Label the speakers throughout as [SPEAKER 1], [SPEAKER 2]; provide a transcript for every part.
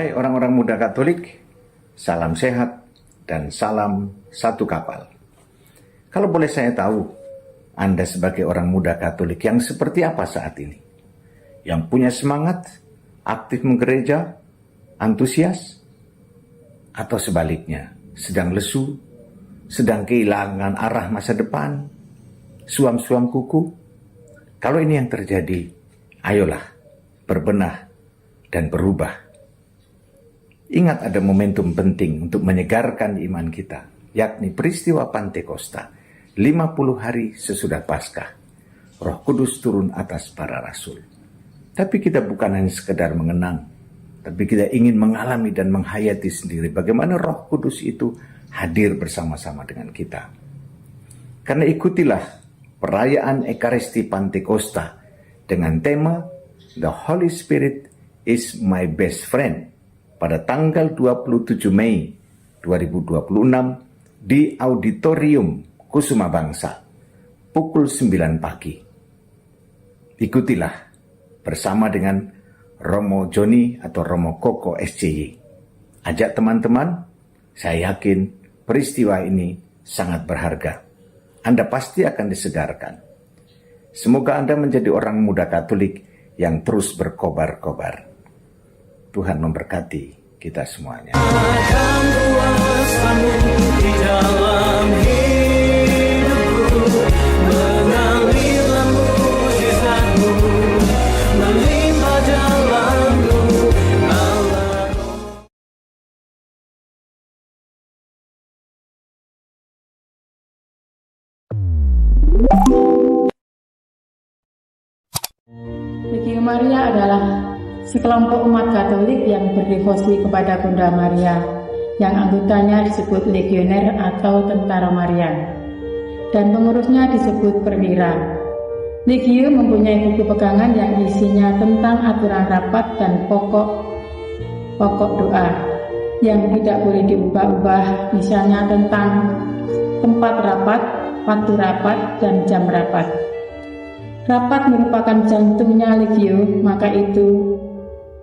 [SPEAKER 1] Hai orang-orang muda Katolik, salam sehat dan salam satu kapal. Kalau boleh saya tahu, Anda sebagai orang muda Katolik yang seperti apa saat ini? Yang punya semangat, aktif menggereja, antusias? Atau sebaliknya, sedang lesu, sedang kehilangan arah masa depan, suam-suam kuku? Kalau ini yang terjadi, ayolah berbenah dan berubah. Ingat ada momentum penting untuk menyegarkan iman kita, yakni peristiwa Pantekosta, 50 hari sesudah Paskah. Roh Kudus turun atas para rasul. Tapi kita bukan hanya sekedar mengenang, tapi kita ingin mengalami dan menghayati sendiri bagaimana Roh Kudus itu hadir bersama-sama dengan kita. Karena ikutilah perayaan Ekaristi Pantekosta dengan tema The Holy Spirit is my best friend pada tanggal 27 Mei 2026 di Auditorium Kusuma Bangsa pukul 9 pagi. Ikutilah bersama dengan Romo Joni atau Romo Koko SCY. Ajak teman-teman, saya yakin peristiwa ini sangat berharga. Anda pasti akan disegarkan. Semoga Anda menjadi orang muda Katolik yang terus berkobar-kobar. Tuhan memberkati kita semuanya. Di dalam hidupku, mengalirlah mujizatmu, melimpah jalanmu, Allah.
[SPEAKER 2] Legio Maria adalah sekelompok umat Katolik yang berdevosi kepada Bunda Maria, yang anggotanya disebut legioner atau tentara Marian, dan pengurusnya disebut perwira. Legio mempunyai buku pegangan yang isinya tentang aturan rapat dan pokok doa yang tidak boleh diubah-ubah, misalnya tentang tempat rapat, waktu rapat, dan jam rapat. Rapat merupakan jantungnya Legio, maka itu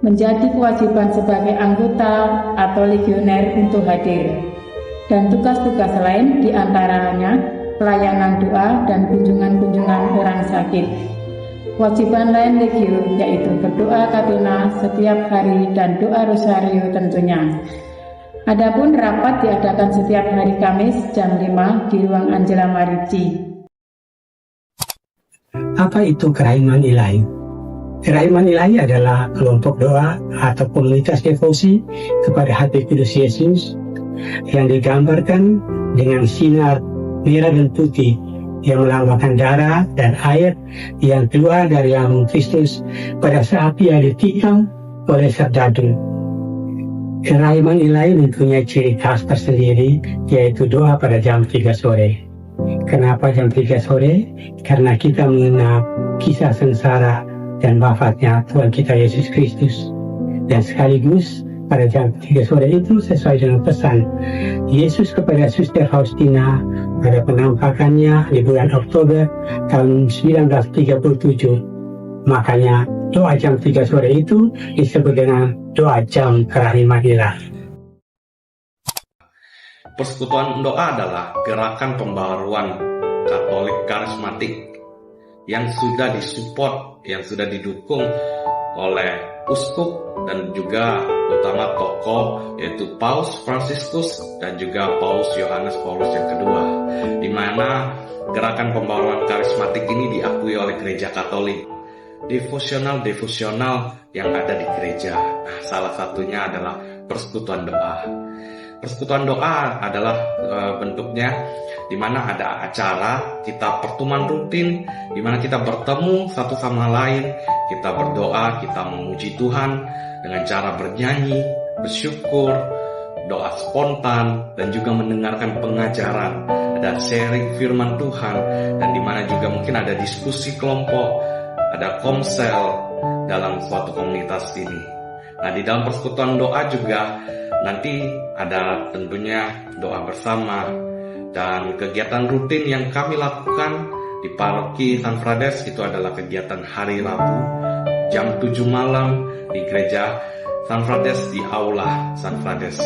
[SPEAKER 2] menjadi kewajiban sebagai anggota atau legioner untuk hadir. Dan tugas-tugas lain diantaranya pelayanan doa dan kunjungan-kunjungan orang sakit. Kewajiban lain Legio yaitu berdoa katena setiap hari dan doa rosario tentunya. Adapun rapat diadakan setiap hari Kamis jam 5 di ruang Angela Marici.
[SPEAKER 3] Apa itu Keraiman Ilahi? Keraiman Ilahi adalah kelompok doa atau komunitas devosi kepada hati kudus Yesus yang digambarkan dengan sinar merah dan putih yang melambangkan darah dan air yang keluar dari lambung Kristus pada saat ia ditikam oleh serdadu. Keraiman Ilahi mempunyai ciri khas tersendiri, yaitu doa pada jam 3 sore. Kenapa jam 3 sore? Karena kita mengenal kisah sengsara dan wafatnya Tuhan kita Yesus Kristus. Dan sekaligus pada jam 3 sore itu sesuai dengan pesan Yesus kepada Suster Faustina pada penampakannya di bulan Oktober tahun 1937. Makanya doa jam 3 sore itu disebut dengan doa jam Keraiman Ilahi.
[SPEAKER 4] Persekutuan doa adalah gerakan pembaruan Katolik karismatik yang sudah disupport, yang sudah didukung oleh uskup dan juga utama tokoh yaitu Paus Fransiskus dan juga Paus Yohanes Paulus yang kedua, di mana gerakan pembaruan karismatik ini diakui oleh Gereja Katolik. Devosional yang ada di gereja. Nah, salah satunya adalah persekutuan doa. Persekutuan doa adalah bentuknya di mana ada acara, kita pertemuan rutin, di mana kita bertemu satu sama lain, kita berdoa, kita memuji Tuhan dengan cara bernyanyi, bersyukur, doa spontan, dan juga mendengarkan pengajaran, ada sharing firman Tuhan, dan di mana juga mungkin ada diskusi kelompok, ada komsel dalam suatu komunitas ini. Nah, di dalam persekutuan doa juga nanti ada tentunya doa bersama dan kegiatan rutin yang kami lakukan di Paroki San Frades itu adalah kegiatan hari Rabu jam 7 malam di gereja San Frades di Aula San Frades.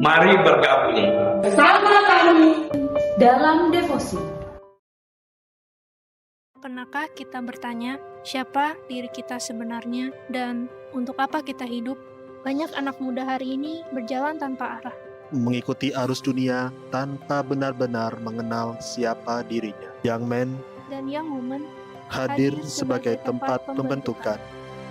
[SPEAKER 4] Mari bergabung
[SPEAKER 5] bersama kami dalam devosi.
[SPEAKER 6] Pernahkah kita bertanya, siapa diri kita sebenarnya dan untuk apa kita hidup? Banyak anak muda hari ini berjalan tanpa arah.
[SPEAKER 7] Mengikuti arus dunia tanpa benar-benar mengenal siapa dirinya. Young men
[SPEAKER 6] Dan young woman
[SPEAKER 7] hadir sebagai tempat pembentukan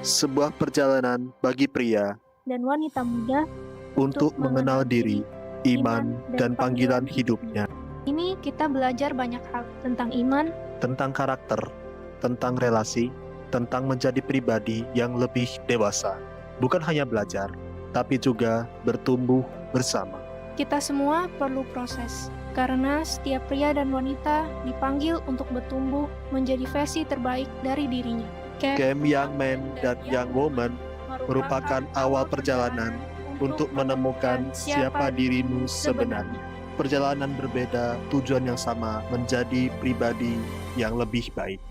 [SPEAKER 7] sebuah perjalanan bagi pria
[SPEAKER 6] dan wanita muda
[SPEAKER 7] untuk mengenal diri, iman, dan panggilan hidupnya,
[SPEAKER 6] ini kita belajar banyak hal tentang iman,
[SPEAKER 7] tentang karakter, tentang relasi, tentang menjadi pribadi yang lebih dewasa. Bukan hanya belajar, tapi juga bertumbuh bersama.
[SPEAKER 6] kita semua perlu proses. Karena setiap pria dan wanita dipanggil untuk bertumbuh menjadi versi terbaik dari dirinya.
[SPEAKER 7] Camp Young Men dan Young Woman merupakan awal perjalanan untuk menemukan siapa dirimu sebenarnya. Perjalanan berbeda, tujuan yang sama, menjadi pribadi yang lebih baik.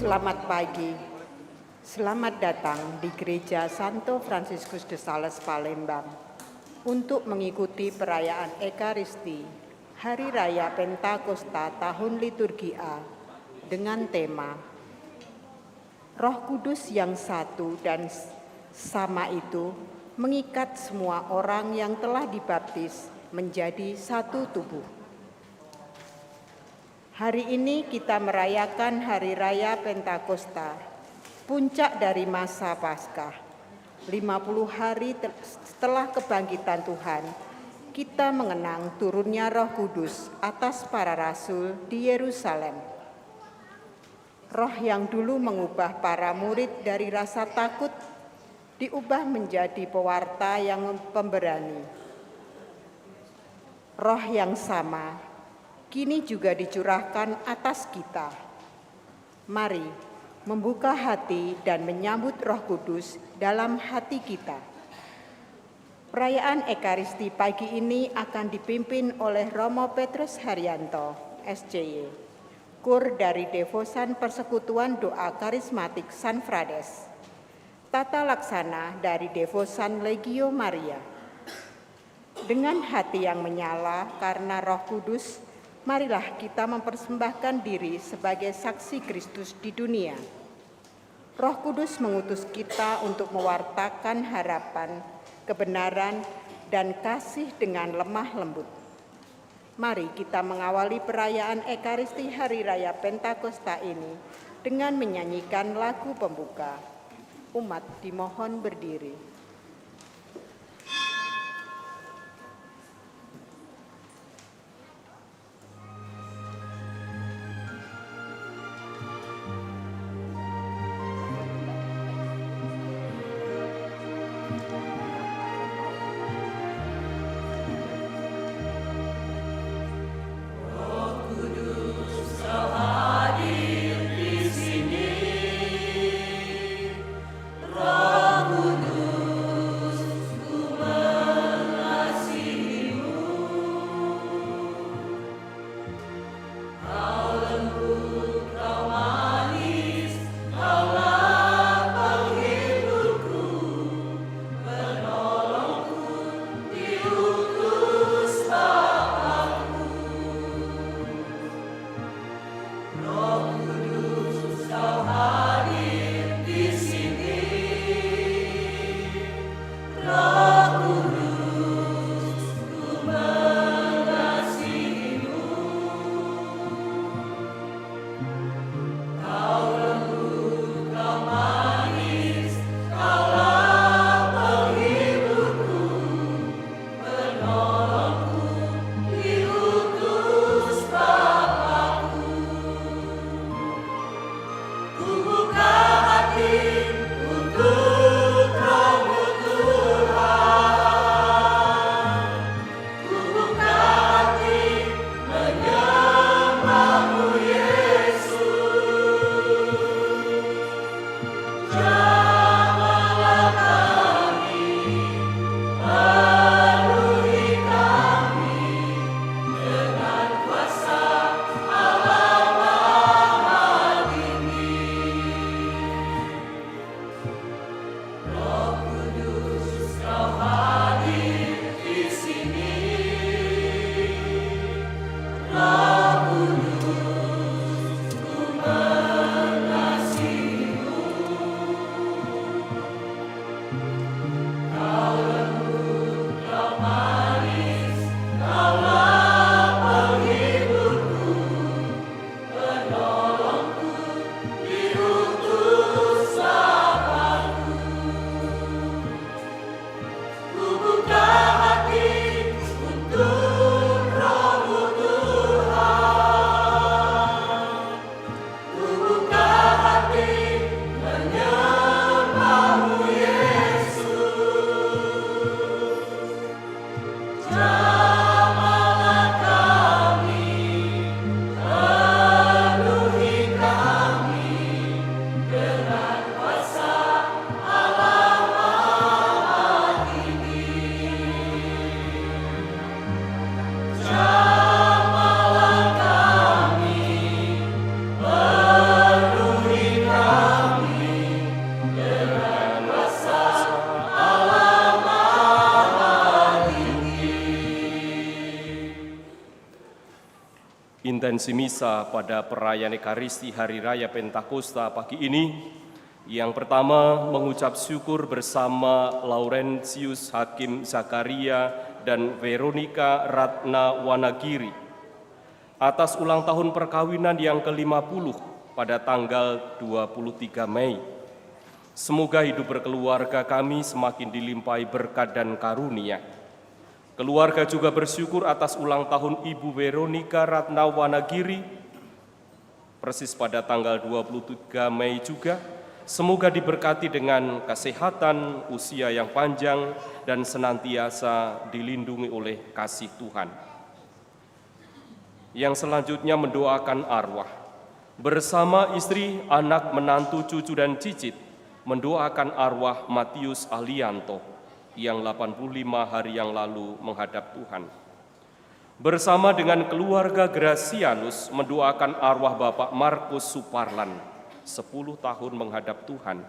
[SPEAKER 8] Selamat pagi. Selamat datang di Gereja Santo Fransiskus de Sales Palembang untuk mengikuti perayaan Ekaristi Hari Raya Pentakosta Tahun Liturgi A dengan tema Roh Kudus yang satu dan sama itu mengikat semua orang yang telah dibaptis menjadi satu tubuh. Hari ini kita merayakan Hari Raya Pentakosta, puncak dari masa Paskah. 50 hari setelah kebangkitan Tuhan, kita mengenang turunnya Roh Kudus atas para rasul di Yerusalem. Roh yang dulu mengubah para murid dari rasa takut, diubah menjadi pewarta yang pemberani. Roh yang sama kini juga dicurahkan atas kita. Mari membuka hati dan menyambut Roh Kudus dalam hati kita. Perayaan Ekaristi pagi ini akan dipimpin oleh Romo Petrus Haryanto, SCY, Kur dari Devosan Persekutuan Doa Karismatik San Frades, Tata Laksana dari Devosan Legio Maria. Dengan hati yang menyala karena Roh Kudus, marilah kita mempersembahkan diri sebagai saksi Kristus di dunia. Roh Kudus mengutus kita untuk mewartakan harapan, kebenaran, dan kasih dengan lemah lembut. Mari kita mengawali perayaan Ekaristi Hari Raya Pentakosta ini dengan menyanyikan lagu pembuka. Umat dimohon berdiri.
[SPEAKER 9] Roh Kudus intensi misa pada perayaan Ekaristi Hari Raya Pentakosta pagi ini. Yang pertama, mengucap syukur bersama Laurentius Hakim Zakaria dan Veronica Ratna Wanagiri atas ulang tahun perkawinan yang ke-50 pada tanggal 23 Mei. Semoga hidup berkeluarga kami semakin dilimpahi berkat dan karunia. Keluarga juga bersyukur atas ulang tahun Ibu Veronica Ratna Wanagiri, persis pada tanggal 23 Mei juga. Semoga diberkati dengan kesehatan, usia yang panjang, dan senantiasa dilindungi oleh kasih Tuhan. Yang selanjutnya mendoakan arwah. Bersama istri, anak, menantu, cucu, dan cicit, mendoakan arwah Matius Alianto yang 85 hari yang lalu menghadap Tuhan. Bersama dengan keluarga Gracianus mendoakan arwah Bapak Markus Suparlan 10 tahun menghadap Tuhan.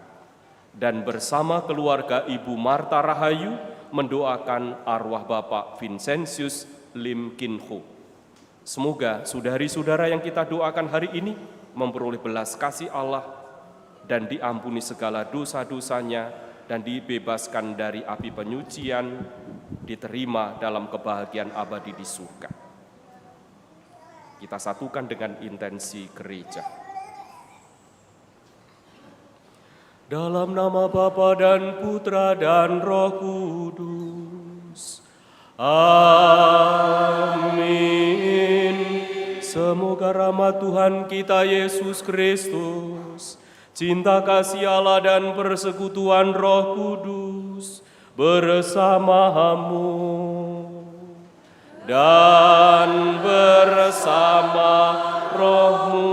[SPEAKER 9] Dan bersama keluarga Ibu Marta Rahayu mendoakan arwah Bapak Vincentius Lim Kin Ho. Semoga saudari-saudara yang kita doakan hari ini memperoleh belas kasih Allah dan diampuni segala dosa-dosanya dan dibebaskan dari api penyucian, diterima dalam kebahagiaan abadi di surga. Kita satukan dengan intensi gereja. Dalam nama Bapa dan Putra dan Roh Kudus. Amin. Semoga rahmat Tuhan kita Yesus Kristus, cinta kasih Allah dan persekutuan Roh Kudus bersamamu dan bersama rohmu.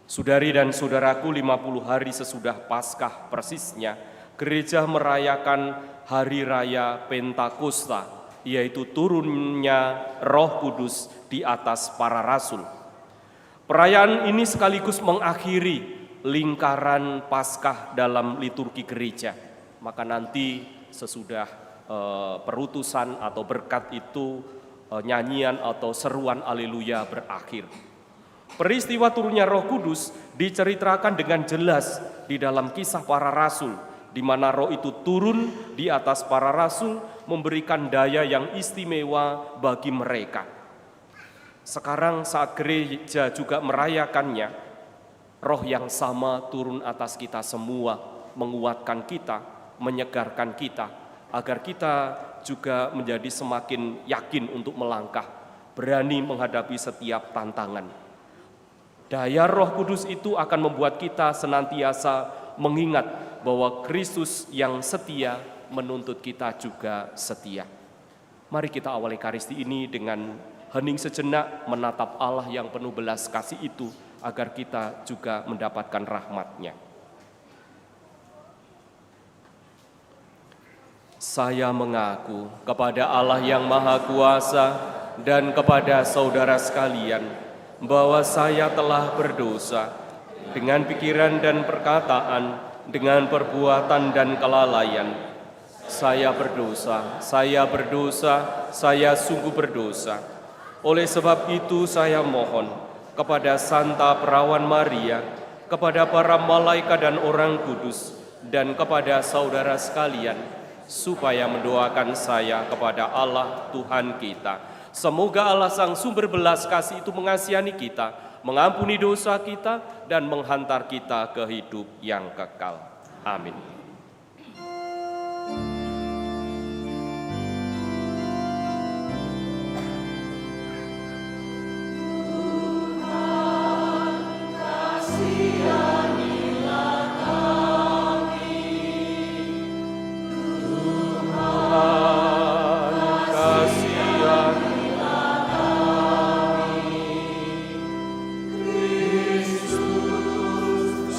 [SPEAKER 9] Saudari dan saudaraku, 50 hari sesudah Paskah persisnya, gereja merayakan Hari Raya Pentakosta, yaitu turunnya Roh Kudus di atas para rasul. Perayaan ini sekaligus mengakhiri lingkaran Paskah dalam liturgi gereja. Maka nanti sesudah perutusan atau berkat itu, nyanyian atau seruan Haleluya berakhir. Peristiwa turunnya Roh Kudus diceritakan dengan jelas di dalam Kisah Para Rasul, di mana Roh itu turun di atas para rasul, memberikan daya yang istimewa bagi mereka. Sekarang saat gereja juga merayakannya, Roh yang sama turun atas kita semua, menguatkan kita, menyegarkan kita, agar kita juga menjadi semakin yakin untuk melangkah, berani menghadapi setiap tantangan. Daya Roh Kudus itu akan membuat kita senantiasa mengingat bahwa Kristus yang setia menuntut kita juga setia. Mari kita awali Ekaristi ini dengan hening sejenak menatap Allah yang penuh belas kasih itu, agar kita juga mendapatkan rahmat-Nya. Saya mengaku kepada Allah yang Maha Kuasa dan kepada saudara sekalian, bahwa saya telah berdosa dengan pikiran dan perkataan, dengan perbuatan dan kelalaian. Saya berdosa, saya sungguh berdosa. Oleh sebab itu saya mohon kepada Santa Perawan Maria, kepada para malaikat dan orang kudus, dan kepada saudara sekalian, supaya mendoakan saya kepada Allah Tuhan kita. Semoga Allah Sang Sumber Belas Kasih itu mengasihani kita, mengampuni dosa kita, dan menghantar kita ke hidup yang kekal. Amin.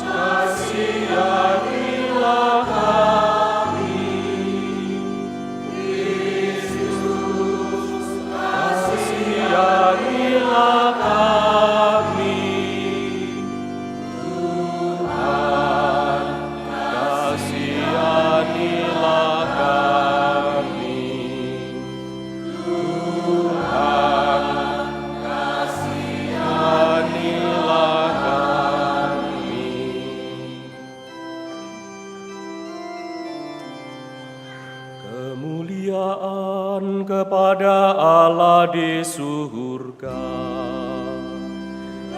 [SPEAKER 10] Kasihanilah
[SPEAKER 9] Kemuliaan kepada Allah di surga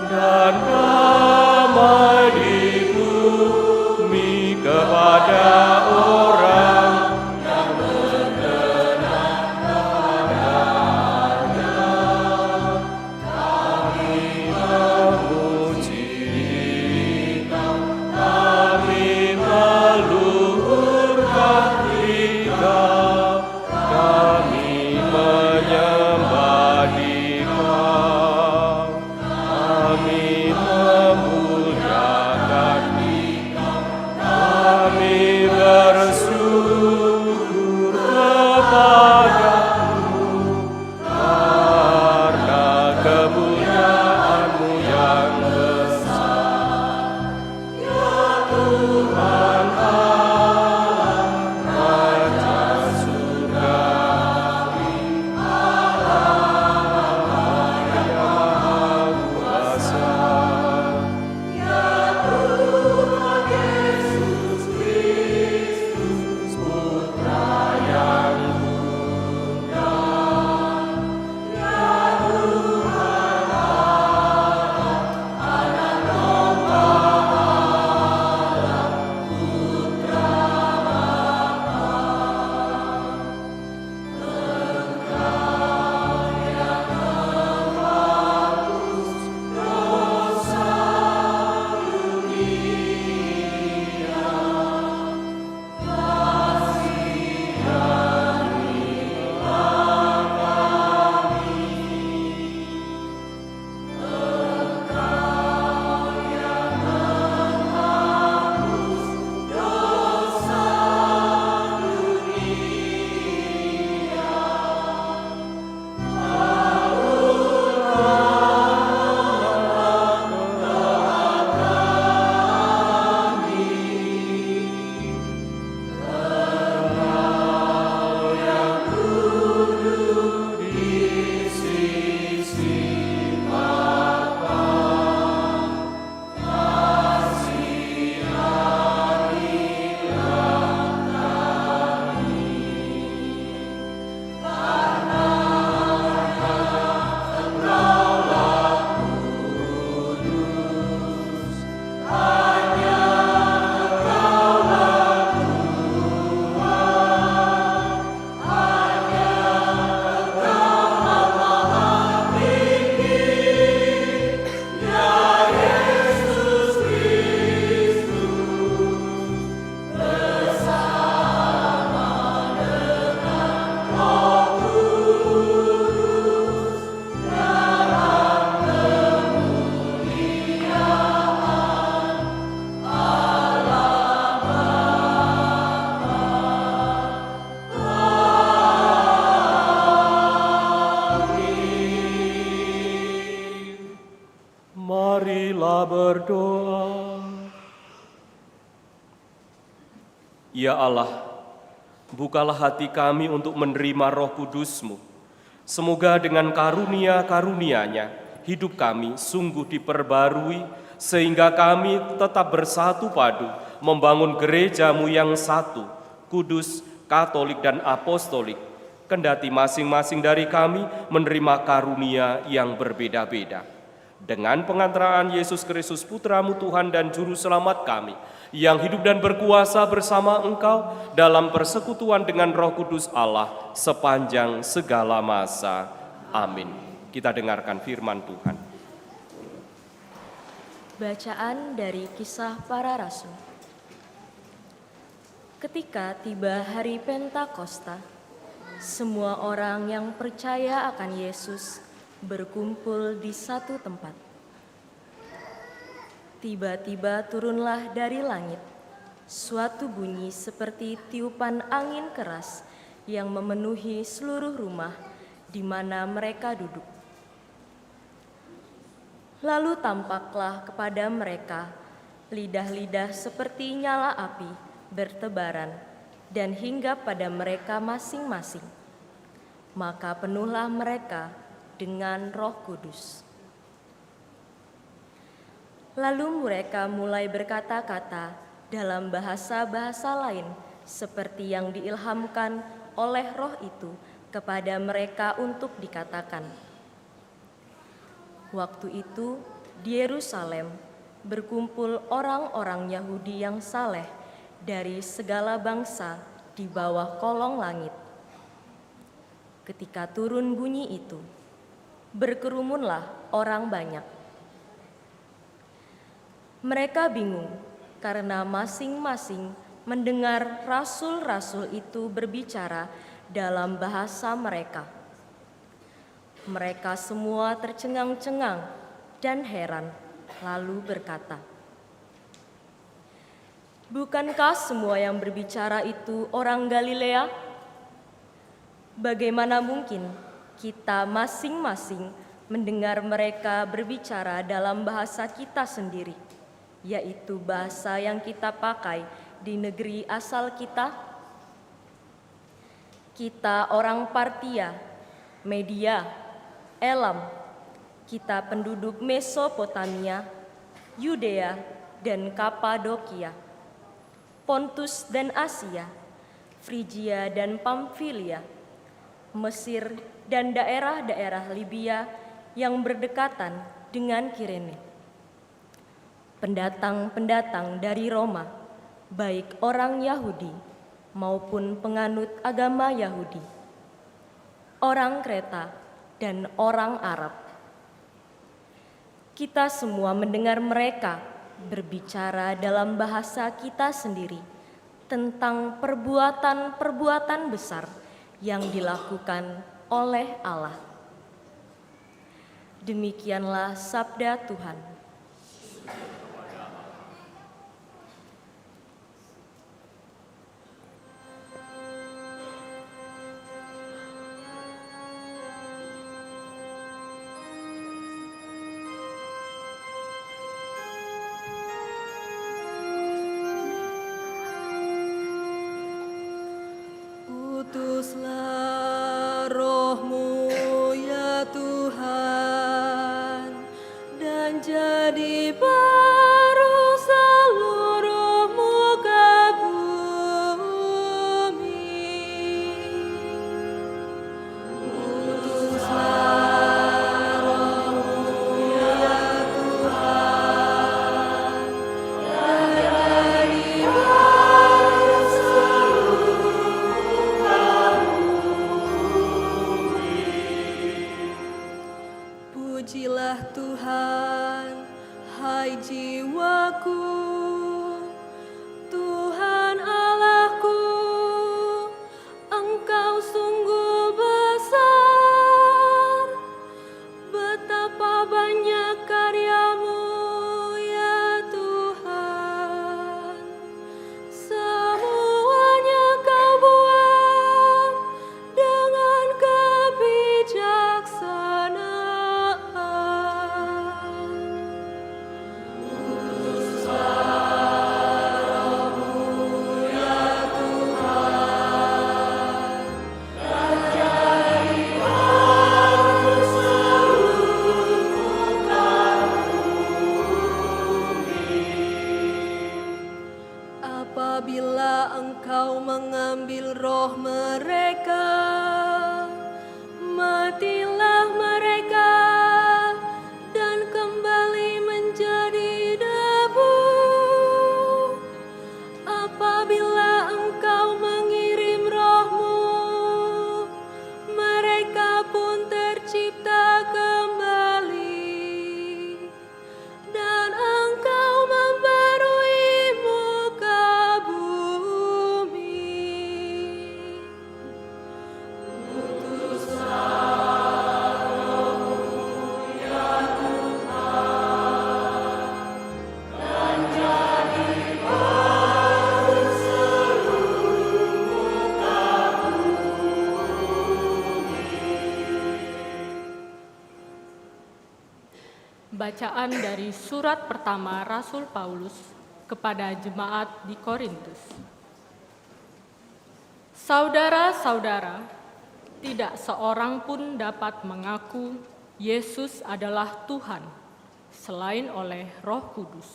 [SPEAKER 9] dan damai di bumi kepada orang yang mengenal kepadanya. Kami memuji Dikau, kami meluhurkan Dikau, kami menyembah Dikau, kami memuliakan Dikau, kami bersyukur kepadamu karena kemuliaan-Mu yang besar. Ya Tuhan Allah, Raja surgawi, Allah yang Maha Kuasa. Ya Tuhan Yesus Kristus, Putra yang tunggal. Ya Tuhan Allah, Anak domba Allah, Putra Bapa. Engkau yang menghapus dosa dunia, kasihanilah kami. Engkau yang menghapus dosa dunia, Engkau yang duduk di sisi Bapa, kasihanilah kami. Karena Engkaulah kudus, hanya Engkaulah Tuhan, hanya Engkaulah Maha Tinggi, ya Yesus Kristus, bersama dengan Roh Kudus, dalam kemuliaan Allah Bapa. Amin. Marilah berdoa. Ya Allah, bukalah hati kami untuk menerima Roh Kudus-Mu. Semoga dengan karunia-karunia-Nya, hidup kami sungguh diperbarui, sehingga kami tetap bersatu padu, membangun gereja-Mu yang satu, kudus, katolik, dan apostolik. Kendati masing-masing dari kami menerima karunia yang berbeda-beda. Dengan pengantaraan Yesus Kristus, Putra-Mu Tuhan dan Juru Selamat kami, yang hidup dan berkuasa bersama Engkau dalam persekutuan dengan Roh Kudus Allah sepanjang segala masa. Amin. Kita dengarkan firman Tuhan.
[SPEAKER 10] Bacaan dari Kisah Para Rasul. Ketika tiba hari Pentakosta, semua orang yang percaya akan Yesus berkumpul di satu tempat. Tiba-tiba turunlah dari langit suatu bunyi seperti tiupan angin keras yang memenuhi seluruh rumah di mana mereka duduk. Lalu tampaklah kepada mereka lidah-lidah seperti nyala api bertebaran dan hinggap pada mereka masing-masing. Maka penuhlah mereka dengan Roh Kudus. Lalu mereka mulai berkata-kata dalam bahasa-bahasa lain seperti yang diilhamkan oleh Roh itu kepada mereka untuk dikatakan. Waktu itu di Yerusalem berkumpul orang-orang Yahudi yang saleh dari segala bangsa di bawah kolong langit. Ketika turun bunyi itu, berkerumunlah orang banyak. Mereka bingung karena masing-masing mendengar rasul-rasul itu berbicara dalam bahasa mereka. Mereka semua tercengang-cengang dan heran, lalu berkata, "Bukankah semua yang berbicara itu orang Galilea? Bagaimana mungkin kita masing-masing mendengar mereka berbicara dalam bahasa kita sendiri, yaitu bahasa yang kita pakai di negeri asal kita? Kita orang Partia, Media, Elam, kita penduduk Mesopotamia, Yudea dan Kapadokia, Pontus dan Asia, Frigia dan Pamfilia, Mesir dan daerah-daerah Libya yang berdekatan dengan Kirene. Pendatang-pendatang dari Roma, baik orang Yahudi maupun penganut agama Yahudi, orang Kreta dan orang Arab. Kita semua mendengar mereka berbicara dalam bahasa kita sendiri tentang perbuatan-perbuatan besar yang dilakukan oleh Allah. Demikianlah sabda Tuhan. Utuslah Roh-Mu ya Tuhan, dan jadi baru seluruh muka bumi. Utuslah Roh-Mu ya Tuhan, dan jadi baru seluruh Pujilah Tuhan, hai jiwaku, Tuhan Allahku, Engkau sungguh besar, betapa banyak karya-Mu ya Tuhan, semuanya Kau buat dengan kebijaksanaan. Apabila Engkau mengambil roh mereka, matilah mereka dan kembali menjadi debu. Apabila Engkau mengirim roh-Mu, mereka pun tercipta kembali, dan Engkau membarui muka bumi.
[SPEAKER 11] Bacaan dari surat pertama Rasul Paulus kepada jemaat di Korintus. Saudara-saudara, tidak seorang pun dapat mengaku Yesus adalah Tuhan selain oleh Roh Kudus.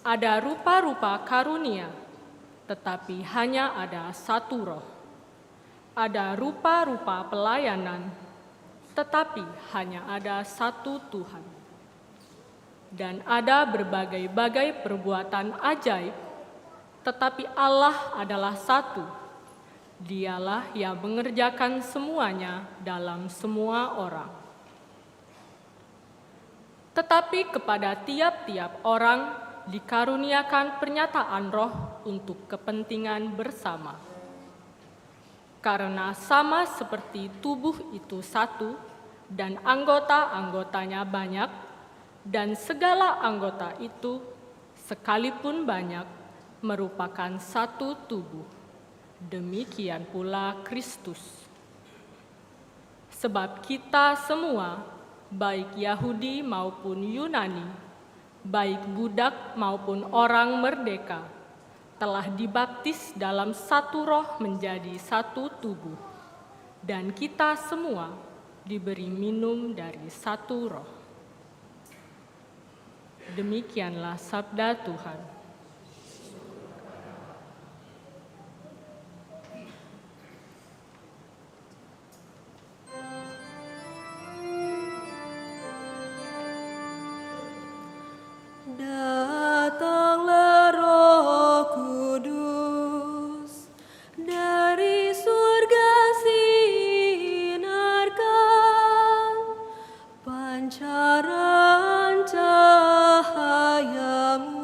[SPEAKER 11] Ada rupa-rupa karunia, tetapi hanya ada satu roh. Ada rupa-rupa pelayanan, tetapi hanya ada satu Tuhan. Dan ada berbagai-bagai perbuatan ajaib, tetapi Allah adalah satu. Dialah yang mengerjakan semuanya dalam semua orang. Tetapi kepada tiap-tiap orang dikaruniakan pernyataan roh untuk kepentingan bersama. Karena sama seperti tubuh itu satu dan anggota-anggotanya banyak, dan segala anggota itu sekalipun banyak merupakan satu tubuh. Demikian pula Kristus. Sebab kita semua, baik Yahudi maupun Yunani, baik budak maupun orang merdeka, telah dibaptis dalam satu roh menjadi satu tubuh, dan kita semua diberi minum dari satu roh. Demikianlah sabda Tuhan.
[SPEAKER 10] Datanglah Roh Kudus, dari surga sinarkan pancaran cahayamu.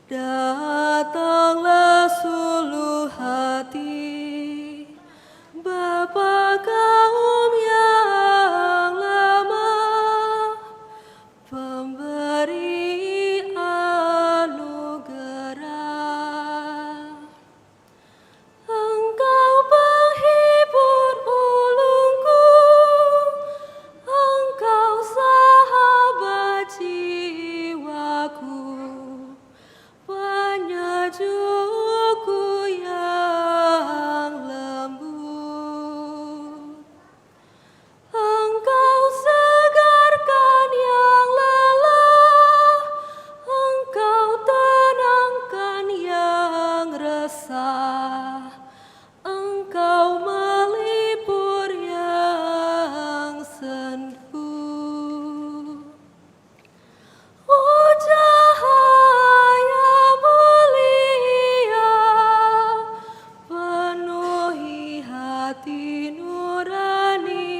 [SPEAKER 10] Datanglah suluh hati, Bapa kaum yang lama, pemberi anugerah. Engkau penghibur ulungku, Engkau sahabat jiwaku, penyejukku yang lembut. Engkau segarkan yang lelah, Engkau tenangkan yang resah, Engkau melipur yang sendu. Oh cahaya mulia, penuhi hati nurani,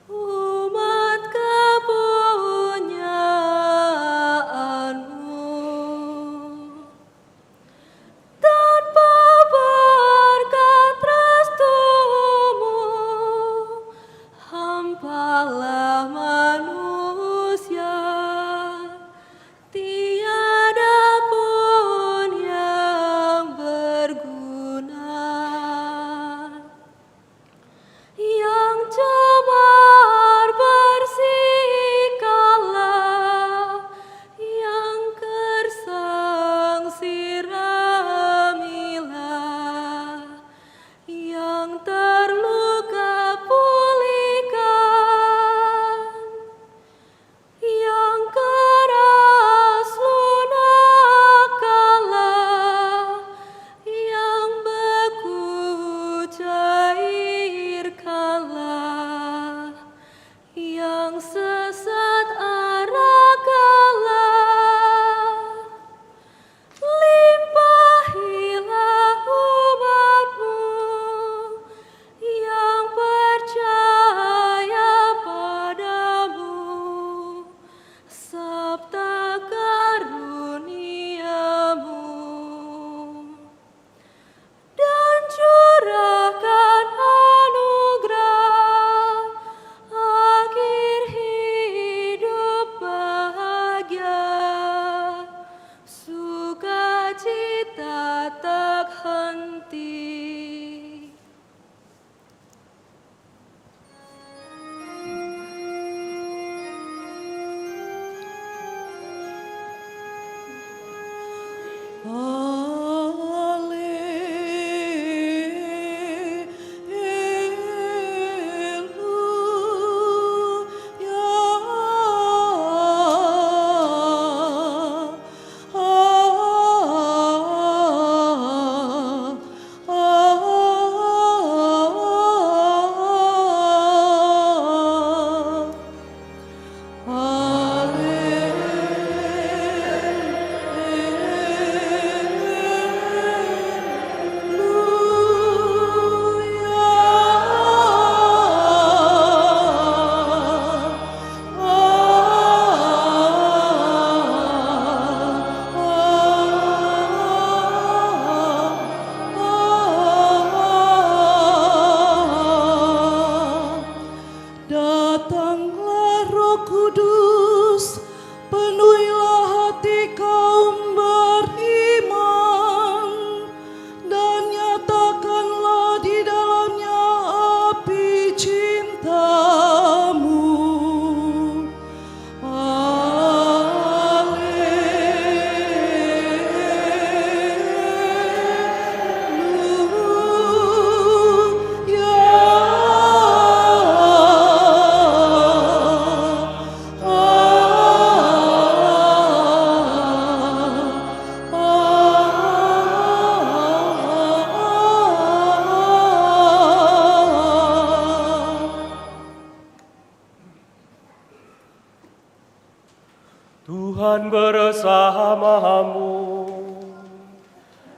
[SPEAKER 10] umat kepunyaanmu. Tanpa berkat restumu, hampalah manusia, tiada pun yang berguna. Yang cemar bersihkanlah, yang gersang siramilah, yang terluka pulihkan, yang keras lunakkanlah, yang beku cairkanlah, yang sesat arahkanlah. Limpahilah umatmu yang percaya padamu, sabda karuniamu, dan curahkan anugerah akhir hidup bahagia, sukacita tak henti. Alleluia.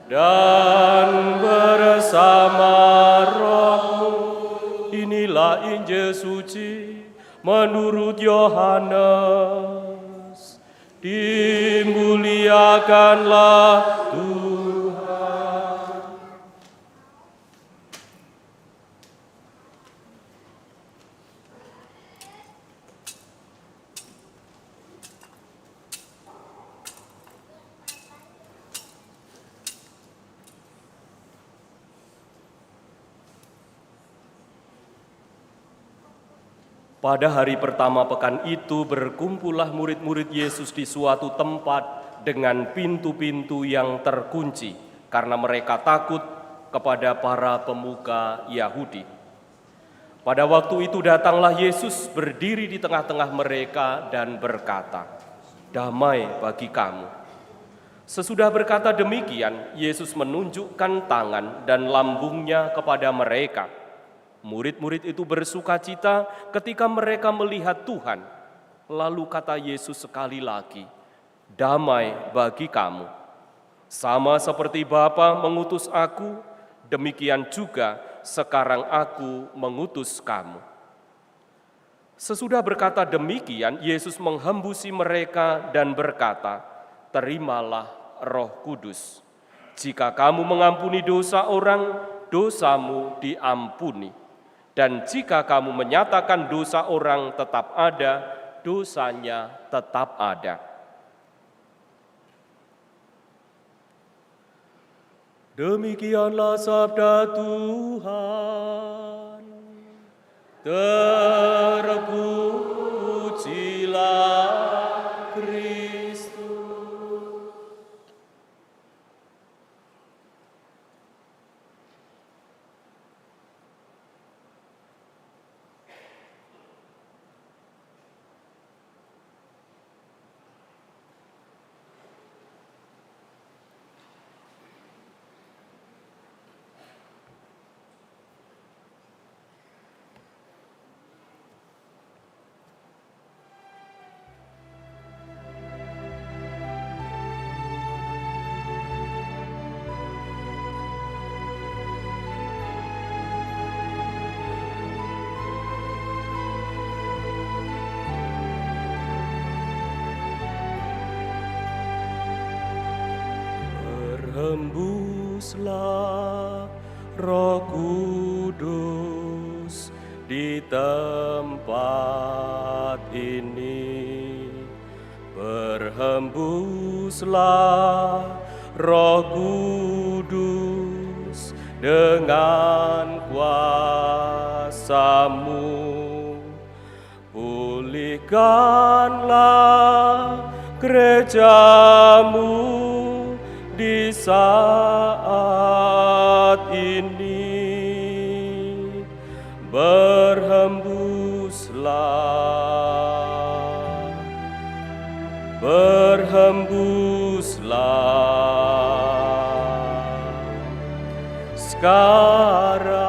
[SPEAKER 9] dan bersama rohmu. Inilah Injil suci menurut Yohanes. Dimuliakanlah Tuhan. Pada hari pertama pekan itu berkumpullah murid-murid Yesus di suatu tempat dengan pintu-pintu yang terkunci karena mereka takut kepada para pemuka Yahudi. Pada waktu itu datanglah Yesus berdiri di tengah-tengah mereka dan berkata, "Damai bagi kamu." Sesudah berkata demikian, Yesus menunjukkan tangan dan lambungnya kepada mereka. Murid-murid itu bersukacita ketika mereka melihat Tuhan. Lalu kata Yesus sekali lagi, "Damai bagi kamu. Sama seperti Bapa mengutus aku, demikian juga sekarang aku mengutus kamu." Sesudah berkata demikian, Yesus menghembusi mereka dan berkata, "Terimalah Roh Kudus. Jika kamu mengampuni dosa orang, dosamu diampuni. Dan jika kamu menyatakan dosa orang tetap ada, dosanya tetap ada." Demikianlah sabda Tuhan. Terpujilah Kristus. Berhembuslah Roh Kudus di tempat ini. Berhembuslah Roh Kudus dengan kuasa-Mu. Pulihkanlah gereja-Mu di saat ini. Berhembuslah, berhembuslah sekarang.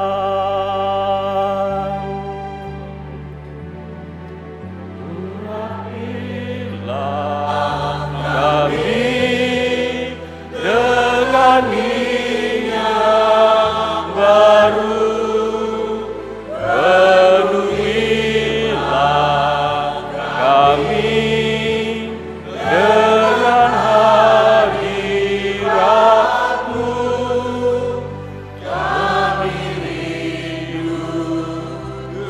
[SPEAKER 9] Urapilah kami dengan minyak baru, penuhilah kami dengan hadirat-Mu. Kami rindu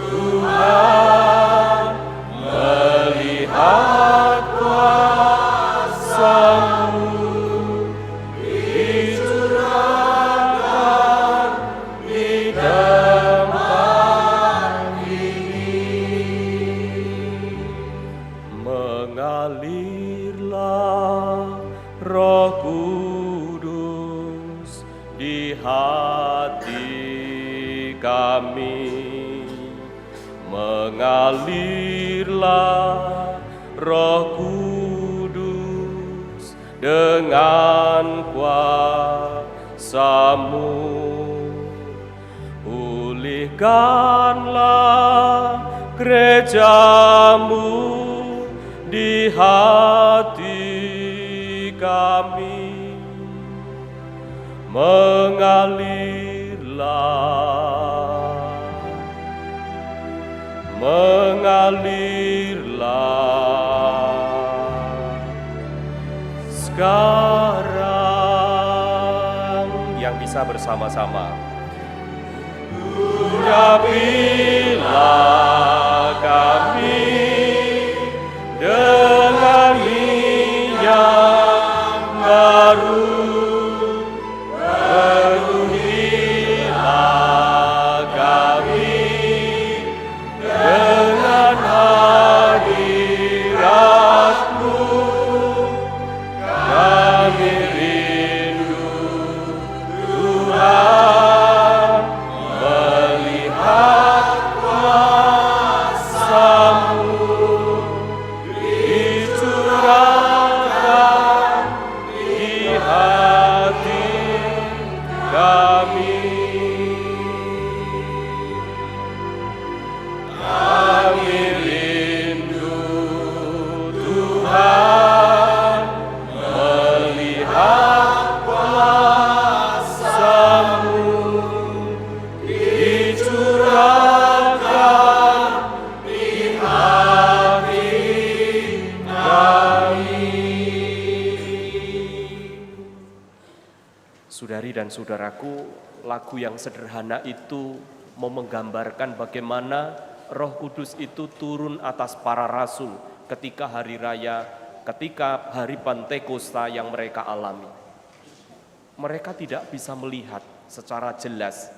[SPEAKER 9] Tuhan melihat kuasa-Mu dicurahkan di tempat ini. Mengalirlah Roh Kudus di hati kami. Mengalirlah Roh Kudus dengan kuasa-Mu. Pulihkanlah gereja-Mu di hati kami. mengalirlah sekarang. Yang bisa bersama-sama. Urapilah kami dengan minyak baru, penuhilah kami dengan hadirat-Mu. Kami rindu Tuhan melihat kuasa-Mu dicurahkan di hati kami. Kami rindu Tuhan melihat kuasa-Mu dicurahkan di hati kami. Saudari dan saudaraku, lagu yang sederhana itu mau menggambarkan bagaimana Roh Kudus itu turun atas para rasul ketika hari Pentakosta yang mereka alami. Mereka tidak bisa melihat secara jelas.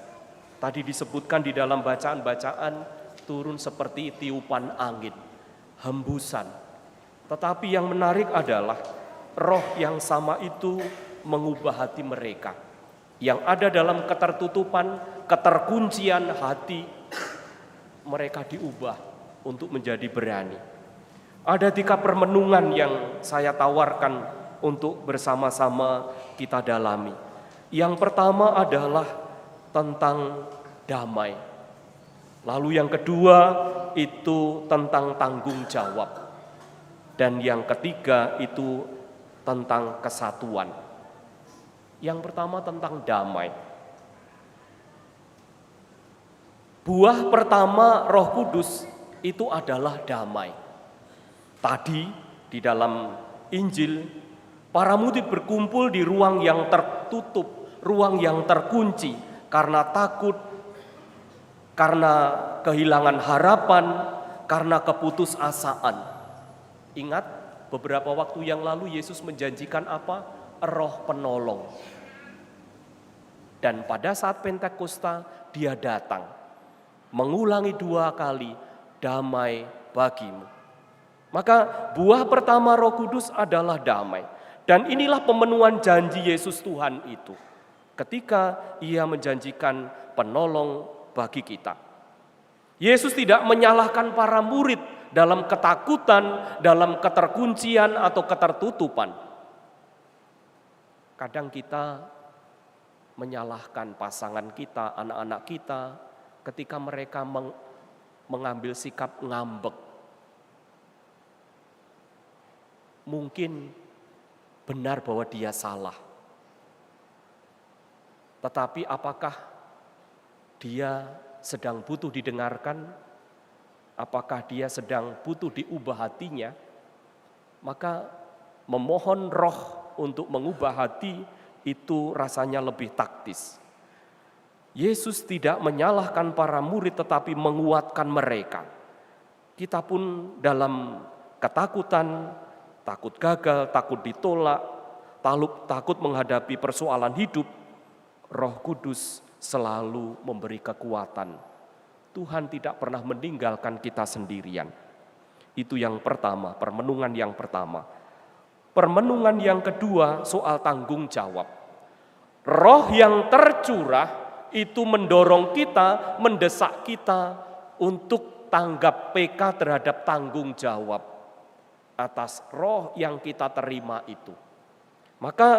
[SPEAKER 9] Tadi disebutkan di dalam bacaan-bacaan turun seperti tiupan angin, hembusan. Tetapi yang menarik adalah roh yang sama itu mengubah hati mereka. Yang ada dalam ketertutupan, keterkuncian hati, mereka diubah untuk menjadi berani. Ada 3 permenungan yang saya tawarkan untuk bersama-sama kita dalami. Yang pertama adalah tentang damai. Lalu yang kedua itu tentang tanggung jawab. Dan yang ketiga itu tentang kesatuan. Yang pertama tentang damai. Buah pertama Roh Kudus itu adalah damai. Tadi di dalam Injil, para murid berkumpul di ruang yang tertutup, ruang yang terkunci karena takut, karena kehilangan harapan, karena keputusasaan. Ingat beberapa waktu yang lalu Yesus menjanjikan apa? Roh penolong. Dan pada saat Pentakosta dia datang, mengulangi 2 kali, damai bagimu. Maka buah pertama Roh Kudus adalah damai. Dan inilah pemenuhan janji Yesus Tuhan itu. Ketika ia menjanjikan penolong bagi kita. Yesus tidak menyalahkan para murid dalam ketakutan, dalam keterkuncian atau ketertutupan. Kadang kita menyalahkan pasangan kita, anak-anak kita, ketika mereka mengambil sikap ngambek. Mungkin benar bahwa dia salah. Tetapi apakah dia sedang butuh didengarkan? Apakah dia sedang butuh diubah hatinya? Maka memohon roh untuk mengubah hati itu rasanya lebih taktis. Yesus tidak menyalahkan para murid tetapi menguatkan mereka. Kita pun dalam ketakutan, takut gagal, takut ditolak, takut menghadapi persoalan hidup, Roh Kudus selalu memberi kekuatan. Tuhan tidak pernah meninggalkan kita sendirian. Itu yang pertama, permenungan yang pertama. Permenungan yang kedua soal tanggung jawab. Roh yang tercurah itu mendorong kita, mendesak kita untuk tanggap PK terhadap tanggung jawab atas roh yang kita terima itu. Maka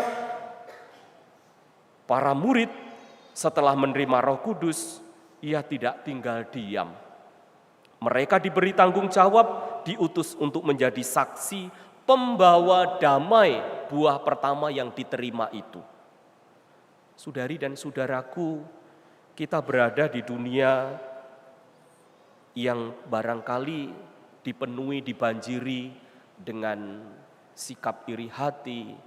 [SPEAKER 9] para murid setelah menerima Roh Kudus, ia tidak tinggal diam. Mereka diberi tanggung jawab, diutus untuk menjadi saksi pembawa damai, buah pertama yang diterima itu. Saudari dan saudaraku, kita berada di dunia yang barangkali dibanjiri dengan sikap iri hati,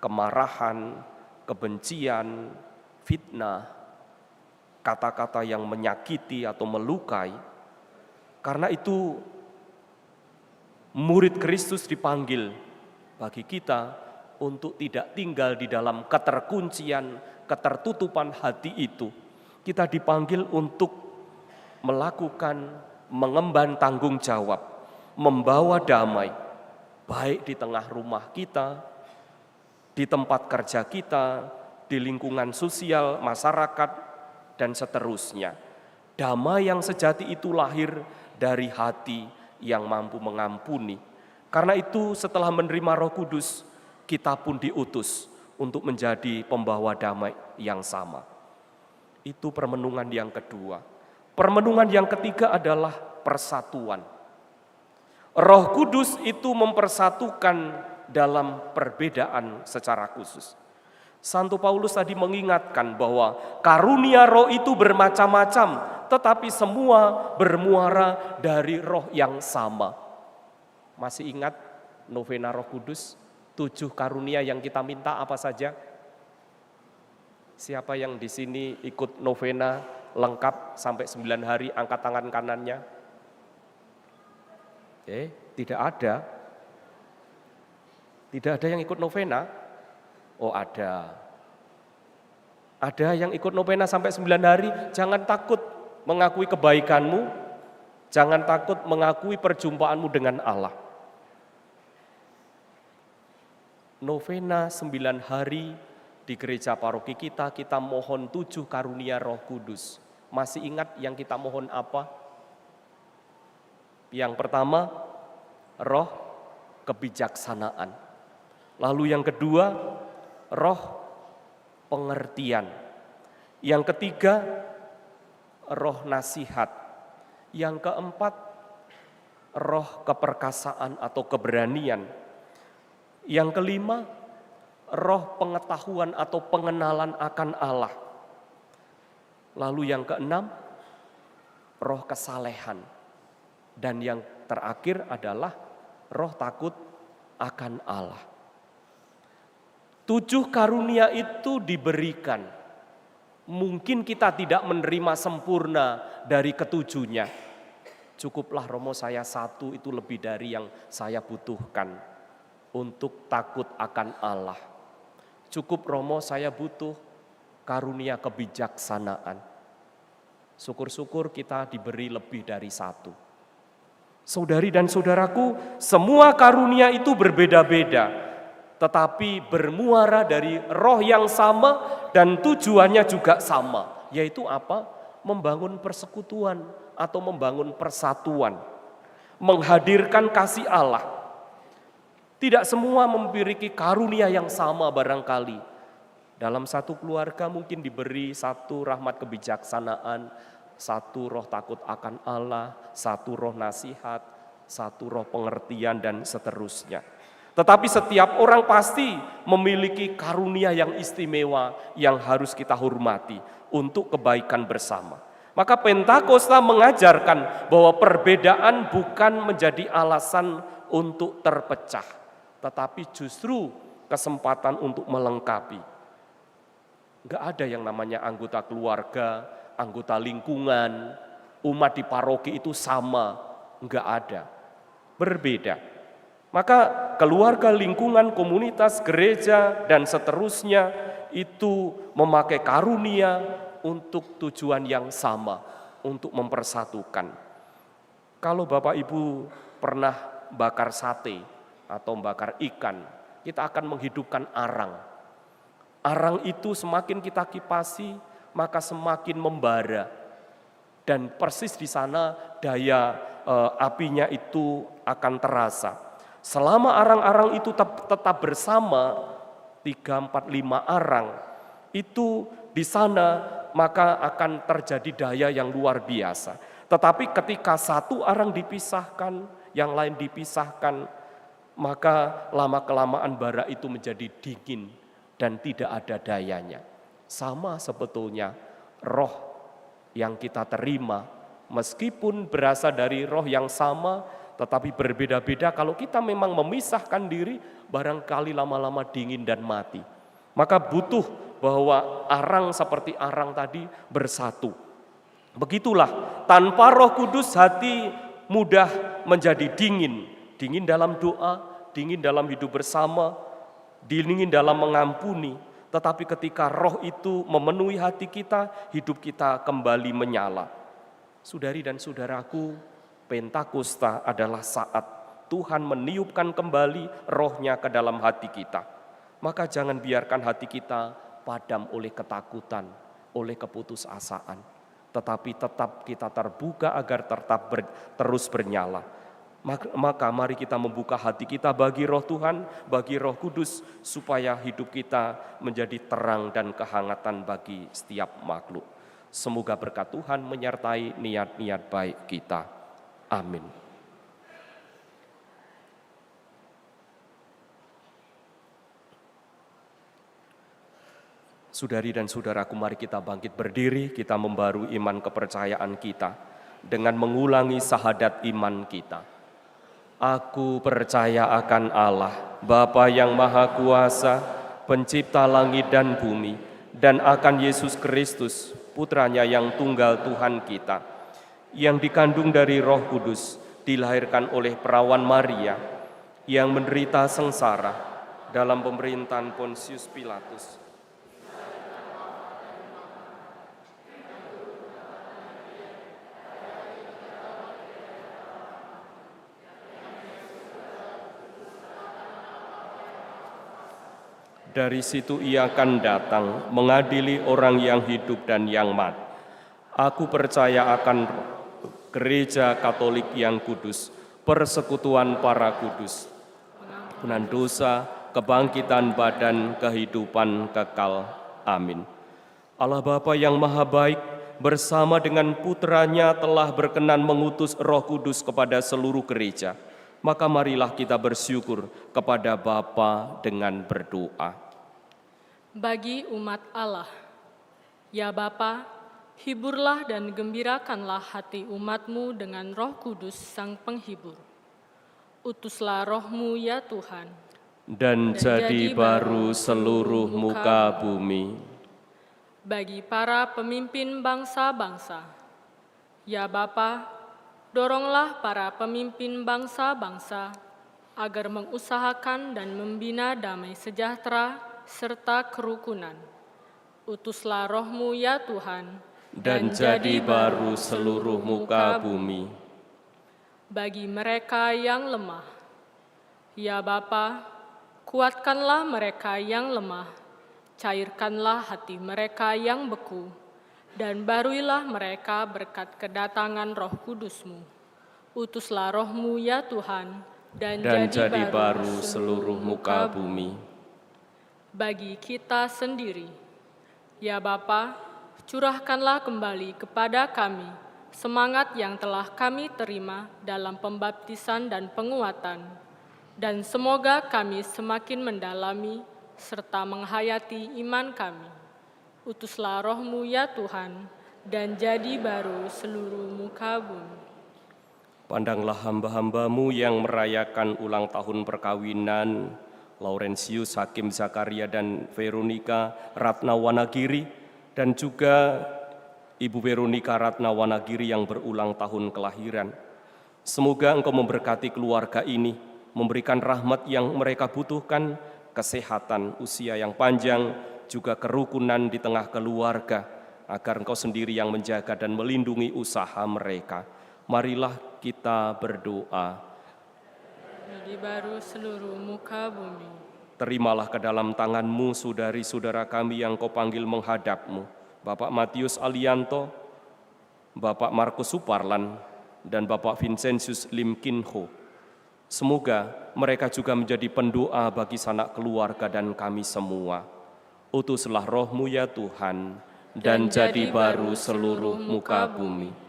[SPEAKER 9] kemarahan, kebencian, fitnah, kata-kata yang menyakiti atau melukai. Karena itu murid Kristus dipanggil bagi kita untuk tidak tinggal di dalam keterkuncian, ketertutupan hati itu. Kita dipanggil untuk melakukan, mengemban tanggung jawab, membawa damai, baik di tengah rumah kita, di tempat kerja kita, di lingkungan sosial, masyarakat, dan seterusnya. Damai yang sejati itu lahir dari hati yang mampu mengampuni. Karena itu setelah menerima Roh Kudus, kita pun diutus untuk menjadi pembawa damai yang sama. Itu permenungan yang kedua. Permenungan yang ketiga adalah persatuan. Roh Kudus itu mempersatukan dalam perbedaan secara khusus. Santo Paulus tadi mengingatkan bahwa karunia roh itu bermacam-macam, tetapi semua bermuara dari roh yang sama. Masih ingat novena Roh Kudus? 7 karunia yang kita minta apa saja? Siapa yang di sini ikut novena lengkap sampai 9 hari, angkat tangan kanannya? Tidak ada. Tidak ada yang ikut novena? Oh ada. Ada yang ikut novena sampai 9 hari, jangan takut mengakui kebaikanmu, jangan takut mengakui perjumpaanmu dengan Allah. Novena 9 hari di gereja paroki kita mohon 7 karunia Roh Kudus. Masih ingat yang kita mohon apa? Yang pertama, roh kebijaksanaan. Lalu yang kedua, roh pengertian. Yang ketiga, roh nasihat. Yang keempat, roh keperkasaan atau keberanian. Yang kelima, roh pengetahuan atau pengenalan akan Allah. Lalu yang keenam, roh kesalehan. Dan yang terakhir adalah roh takut akan Allah. 7 karunia itu diberikan. Mungkin kita tidak menerima sempurna dari ketujuhnya. Cukuplah Romo saya 1 itu lebih dari yang saya butuhkan untuk takut akan Allah. Cukup Romo saya butuh karunia kebijaksanaan. Syukur-syukur kita diberi lebih dari 1. Saudari dan saudaraku, semua karunia itu berbeda-beda, tetapi bermuara dari roh yang sama dan tujuannya juga sama. Yaitu apa? Membangun persekutuan atau membangun persatuan. Menghadirkan kasih Allah. Tidak semua memiliki karunia yang sama barangkali. Dalam satu keluarga mungkin diberi 1 rahmat kebijaksanaan, 1 roh takut akan Allah, 1 roh nasihat, 1 roh pengertian, dan seterusnya. Tetapi setiap orang pasti memiliki karunia yang istimewa yang harus kita hormati untuk kebaikan bersama. Maka Pentakosta mengajarkan bahwa perbedaan bukan menjadi alasan untuk terpecah, tetapi justru kesempatan untuk melengkapi. Enggak ada yang namanya anggota keluarga, anggota lingkungan, umat di paroki itu sama, enggak ada. Berbeda. Maka keluarga, lingkungan, komunitas, gereja, dan seterusnya itu memakai karunia untuk tujuan yang sama, untuk mempersatukan. Kalau Bapak Ibu pernah bakar sate atau bakar ikan, kita akan menghidupkan arang. Arang itu semakin kita kipasi, maka semakin membara. Dan persis di sana daya apinya itu akan terasa. Selama arang-arang itu tetap bersama, 3, 4, 5 arang, itu di sana maka akan terjadi daya yang luar biasa. Tetapi ketika 1 arang dipisahkan, yang lain dipisahkan, maka lama-kelamaan bara itu menjadi dingin dan tidak ada dayanya. sama sebetulnya roh yang kita terima. Meskipun berasal dari roh yang sama, tetapi berbeda-beda. Kalau kita memang memisahkan diri, barangkali lama-lama dingin dan mati. Maka butuh bahwa arang seperti arang tadi bersatu. Begitulah, tanpa Roh Kudus hati mudah menjadi dingin. Dingin dalam doa, dingin dalam hidup bersama, dingin dalam mengampuni. Tetapi ketika roh itu memenuhi hati kita, hidup kita kembali menyala. Saudari dan saudaraku, Pentakosta adalah saat Tuhan meniupkan kembali rohnya ke dalam hati kita. Maka jangan biarkan hati kita padam oleh ketakutan, oleh keputusasaan. Tetapi tetap kita terbuka agar tetap terus bernyala. Maka mari kita membuka hati kita bagi roh Tuhan, bagi Roh Kudus, supaya hidup kita menjadi terang dan kehangatan bagi setiap makhluk. Semoga berkat Tuhan menyertai niat-niat baik kita. Amin. Saudari dan saudaraku, mari kita bangkit berdiri, kita membarui iman kepercayaan kita dengan mengulangi syahadat iman kita. Aku percaya akan Allah, Bapa yang Maha Kuasa, Pencipta langit dan bumi, dan akan Yesus Kristus, Putranya yang tunggal Tuhan kita, yang dikandung dari Roh Kudus, dilahirkan oleh perawan Maria, yang menderita sengsara dalam pemerintahan Pontius Pilatus, dari situ ia akan datang mengadili orang yang hidup dan yang mati. Aku percaya akan Gereja Katolik yang kudus, persekutuan para kudus, pengampunan dosa, kebangkitan badan, kehidupan kekal. Amin. Allah Bapa yang Maha Baik, bersama dengan Putranya telah berkenan mengutus Roh Kudus kepada seluruh gereja. Maka marilah kita bersyukur kepada Bapa dengan berdoa.
[SPEAKER 11] Bagi umat Allah, ya Bapa, hiburlah dan gembirakanlah hati umat-Mu dengan Roh Kudus Sang Penghibur. Utuslah Roh-Mu ya Tuhan,
[SPEAKER 9] dan jadi baru seluruh muka bumi.
[SPEAKER 11] Bagi para pemimpin bangsa-bangsa, ya Bapa, doronglah para pemimpin bangsa-bangsa agar mengusahakan dan membina damai sejahtera serta kerukunan. Utuslah Roh-Mu ya Tuhan,
[SPEAKER 9] dan jadi baru seluruh muka bumi.
[SPEAKER 11] Bagi mereka yang lemah, ya Bapa, kuatkanlah mereka yang lemah, cairkanlah hati mereka yang beku, dan baruilah mereka berkat kedatangan Roh Kudus-Mu. Utuslah Roh-Mu ya Tuhan, dan jadi baru seluruh muka bumi. Bagi kita sendiri, ya Bapa, curahkanlah kembali kepada kami semangat yang telah kami terima dalam pembaptisan dan penguatan, dan semoga kami semakin mendalami serta menghayati iman kami. Utuslah Roh-Mu ya Tuhan, dan jadi baru seluruh muka bumi.
[SPEAKER 9] Pandanglah hamba-hamba-Mu yang merayakan ulang tahun perkawinan Laurentius Hakim Zakaria dan Veronika Ratna Wanagiri, dan juga Ibu Veronika Ratna Wanagiri yang berulang tahun kelahiran. Semoga Engkau memberkati keluarga ini, memberikan rahmat yang mereka butuhkan, kesehatan, usia yang panjang, juga kerukunan di tengah keluarga, agar Engkau sendiri yang menjaga dan melindungi usaha mereka. Marilah kita berdoa.
[SPEAKER 11] Jadi baru seluruh muka bumi.
[SPEAKER 9] Terimalah ke dalam tangan-Mu saudari-saudara kami yang Kau panggil menghadap-Mu, Bapak Matius Alianto, Bapak Markus Suparlan, dan Bapak Vincentius Lim Kinho. Semoga mereka juga menjadi pendoa bagi sanak keluarga dan kami semua. Utuslah Roh-Mu ya Tuhan, dan jadi baru seluruh muka bumi.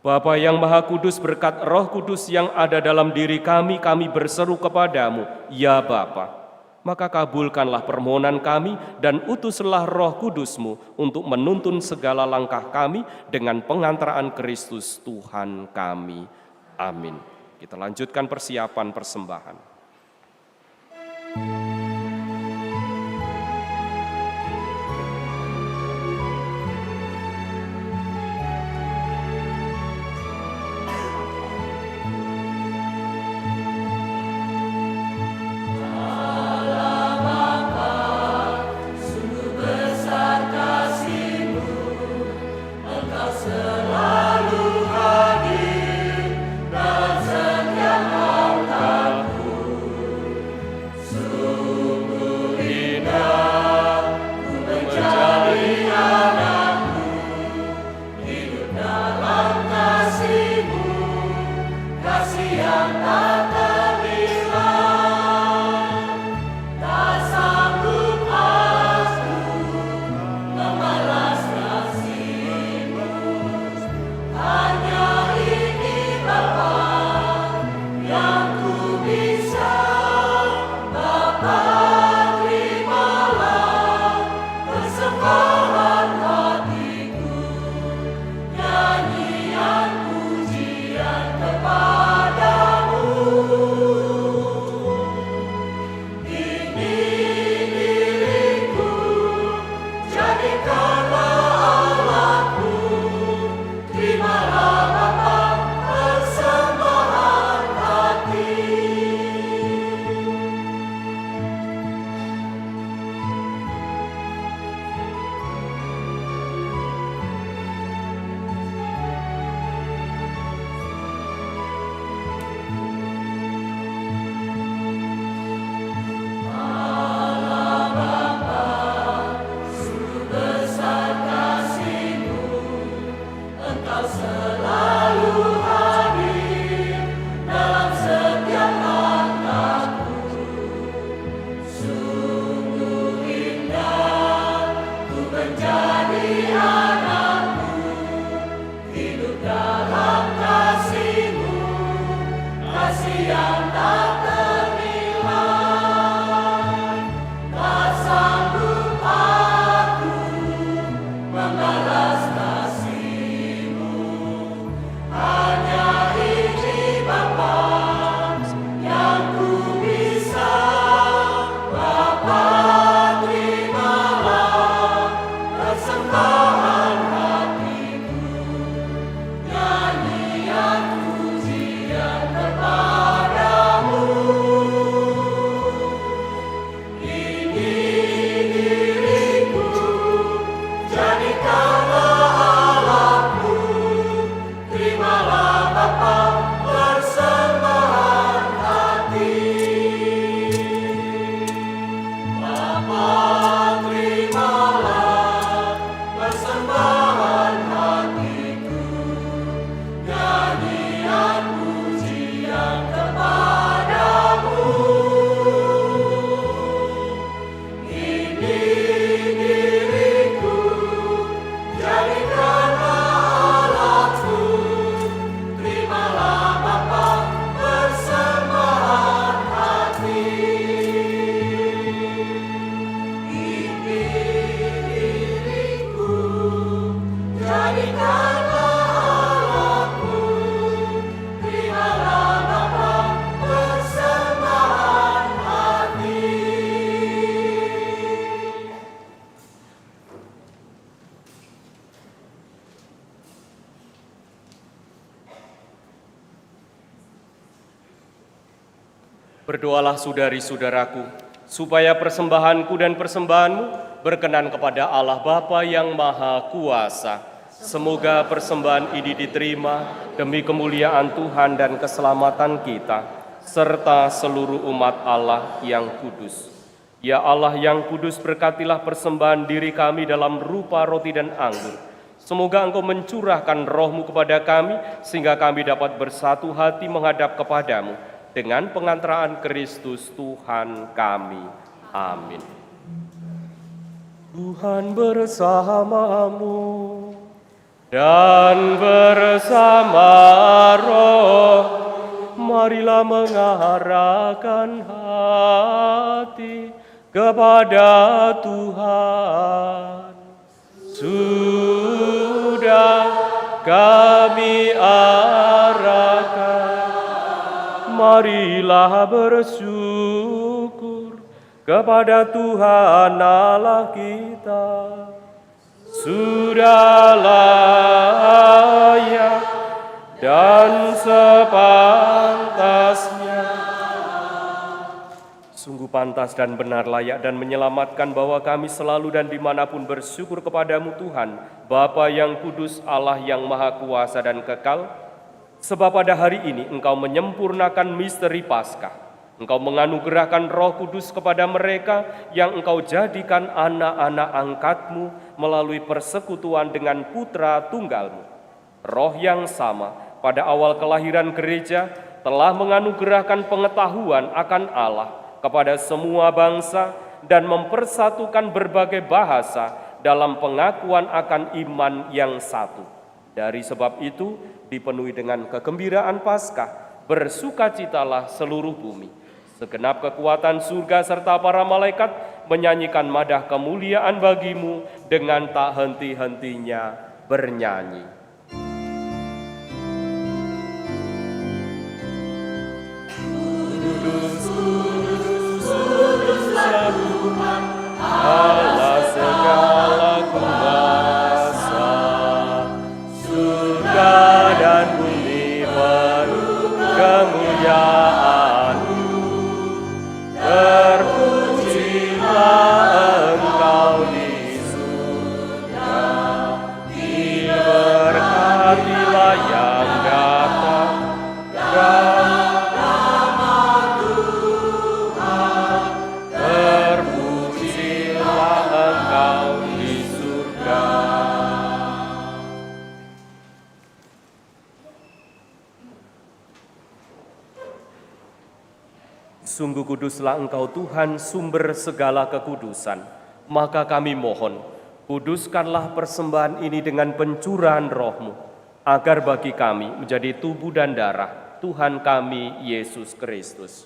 [SPEAKER 9] Bapa yang Maha Kudus, berkat Roh Kudus yang ada dalam diri kami berseru kepadamu, ya Bapa, Maka kabulkanlah permohonan kami dan utuslah Roh Kudus-Mu untuk menuntun segala langkah kami dengan pengantaraan Kristus Tuhan kami. Amin. Kita lanjutkan persiapan persembahan. Berdoalah saudari-saudaraku, supaya persembahanku dan persembahanmu berkenan kepada Allah Bapa yang Maha Kuasa. Semoga persembahan ini diterima demi kemuliaan Tuhan dan keselamatan kita, serta seluruh umat Allah yang kudus. Ya Allah yang kudus, berkatilah persembahan diri kami dalam rupa roti dan anggur. Semoga Engkau mencurahkan roh-Mu kepada kami, sehingga kami dapat bersatu hati menghadap kepadamu, dengan pengantaraan Kristus Tuhan kami. Amin. Tuhan bersamamu dan bersama roh, marilah mengarahkan hati kepada Tuhan. Sudah kami arahkan, marilah bersyukur kepada Tuhan Allah kita. Sudah layak dan sepantasnya, sungguh pantas dan benar, layak dan menyelamatkan bahwa kami selalu dan dimanapun bersyukur kepadamu Tuhan, Bapa yang kudus, Allah yang maha kuasa dan kekal. Sebab pada hari ini Engkau menyempurnakan misteri Paskah. Engkau menganugerahkan Roh Kudus kepada mereka yang Engkau jadikan anak-anak angkat-Mu melalui persekutuan dengan Putra Tunggal-Mu. Roh yang sama pada awal kelahiran gereja telah menganugerahkan pengetahuan akan Allah kepada semua bangsa dan mempersatukan berbagai bahasa dalam pengakuan akan iman yang satu. Dari sebab itu, dipenuhi dengan kegembiraan Paskah, bersukacitalah seluruh bumi. Segenap kekuatan surga serta para malaikat menyanyikan madah kemuliaan bagimu dengan tak henti-hentinya bernyanyi. Kudus, kudus, kuduslah Tuhan, Allah segala kuasa. Surga dan bumi penuh kemuliaan. Terpujilah Engkau di surga, diberkatilah yang datang dalam nama Tuhan. Terpujilah Engkau di surga. Sungguh kuduslah Engkau Tuhan, sumber segala kekudusan. Maka kami mohon, kuduskanlah persembahan ini dengan pencurahan Roh-Mu, agar bagi kami menjadi tubuh dan darah Tuhan kami Yesus Kristus.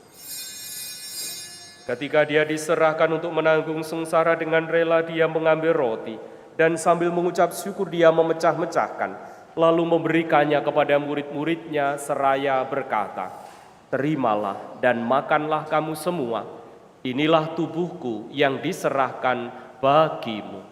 [SPEAKER 9] Ketika Dia diserahkan untuk menanggung sengsara, dengan rela Dia mengambil roti, dan sambil mengucap syukur Dia memecah-mecahkan, lalu memberikannya kepada murid-muridnya seraya berkata, "Terimalah dan makanlah kamu semua, inilah tubuhku yang diserahkan bagimu."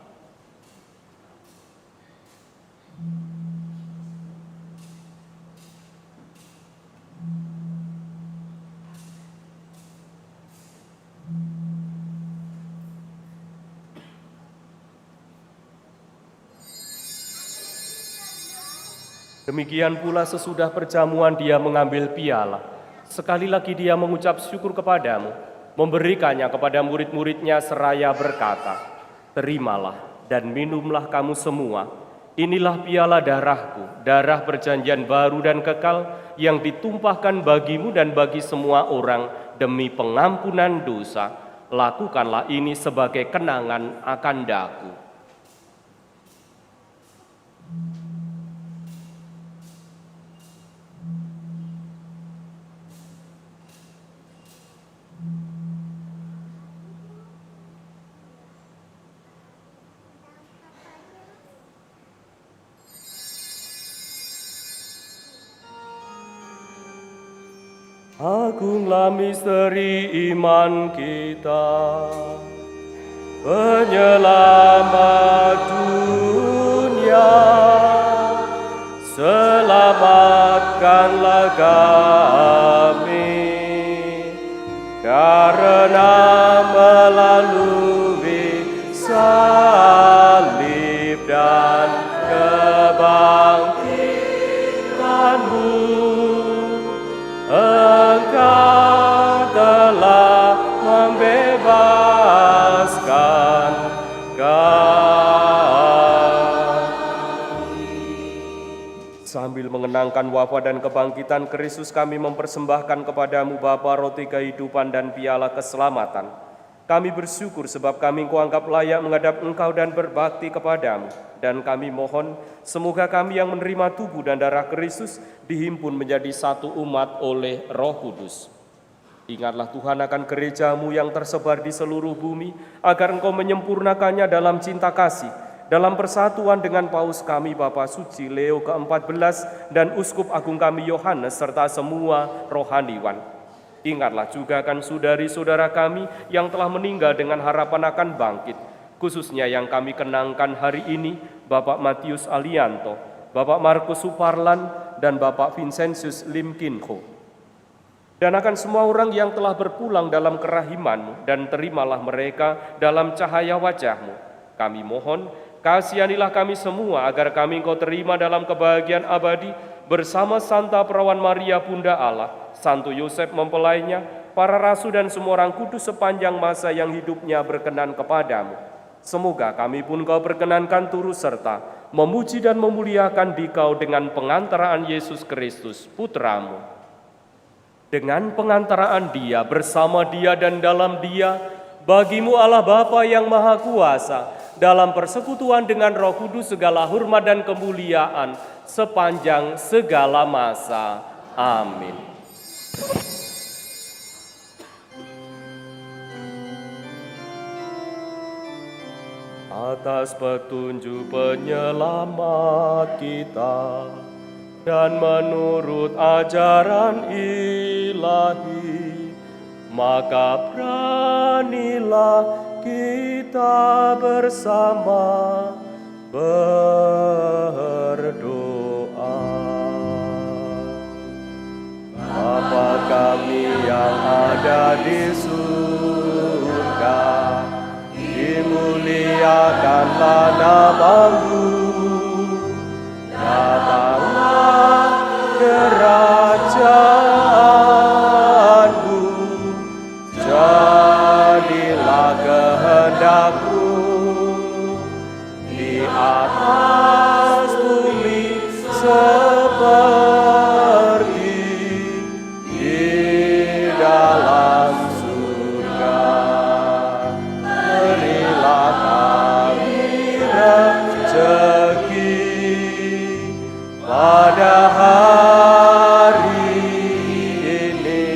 [SPEAKER 9] Demikian pula sesudah perjamuan Dia mengambil piala. Sekali lagi Dia mengucap syukur kepadamu, memberikannya kepada murid-muridnya seraya berkata, "Terimalah dan minumlah kamu semua, inilah piala darahku, darah perjanjian baru dan kekal yang ditumpahkan bagimu dan bagi semua orang demi pengampunan dosa. Lakukanlah ini sebagai kenangan akan daku." Agunglah misteri iman kita, penyelamat dunia. Selamatkanlah kami, karena melalui salib dan kebangkitan-Mu, Engkau telah membebaskan kami. Sambil mengenangkan wafat dan kebangkitan Kristus, kami mempersembahkan kepadamu Bapa roti kehidupan dan piala keselamatan. Kami bersyukur sebab kami Engkau anggap layak menghadap Engkau dan berbakti kepadamu. Dan kami mohon, semoga kami yang menerima tubuh dan darah Kristus dihimpun menjadi satu umat oleh Roh Kudus. Ingatlah Tuhan akan gerejamu yang tersebar di seluruh bumi, agar Engkau menyempurnakannya dalam cinta kasih, dalam persatuan dengan Paus kami Bapa Suci Leo ke-14 dan Uskup Agung kami Yohanes serta semua rohaniwan. Ingatlah juga akan saudari-saudara kami yang telah meninggal dengan harapan akan bangkit, khususnya yang kami kenangkan hari ini, Bapak Matius Alianto, Bapak Markus Suparlan, dan Bapak Vincentius Limkinho. Dan akan semua orang yang telah berpulang dalam kerahiman-Mu, dan terimalah mereka dalam cahaya wajah-Mu. Kami mohon, kasihanilah kami semua agar kami Engkau terima dalam kebahagiaan abadi bersama Santa Perawan Maria Bunda Allah, Santo Yosef mempelainya, para rasul dan semua orang kudus sepanjang masa yang hidupnya berkenan kepadamu. Semoga kami pun Kau perkenankan turut serta memuji dan memuliakan Dikau dengan pengantaraan Yesus Kristus, Putra-Mu. Dengan pengantaraan Dia, bersama Dia dan dalam Dia, bagi-Mu Allah Bapa yang Maha Kuasa, dalam persekutuan dengan Roh Kudus segala hormat dan kemuliaan sepanjang segala masa. Amin. Atas petunjuk penyelamat kita, dan menurut ajaran ilahi, maka beranilah kita bersama berdoa. Bapa kami yang ada di surga, dimuliakanlah nama-Mu, datanglah kerajaan-Mu, jadilah kehendak-Mu di atas bumi seperti di dalam surga. Berilah kami rezeki pada hari ini,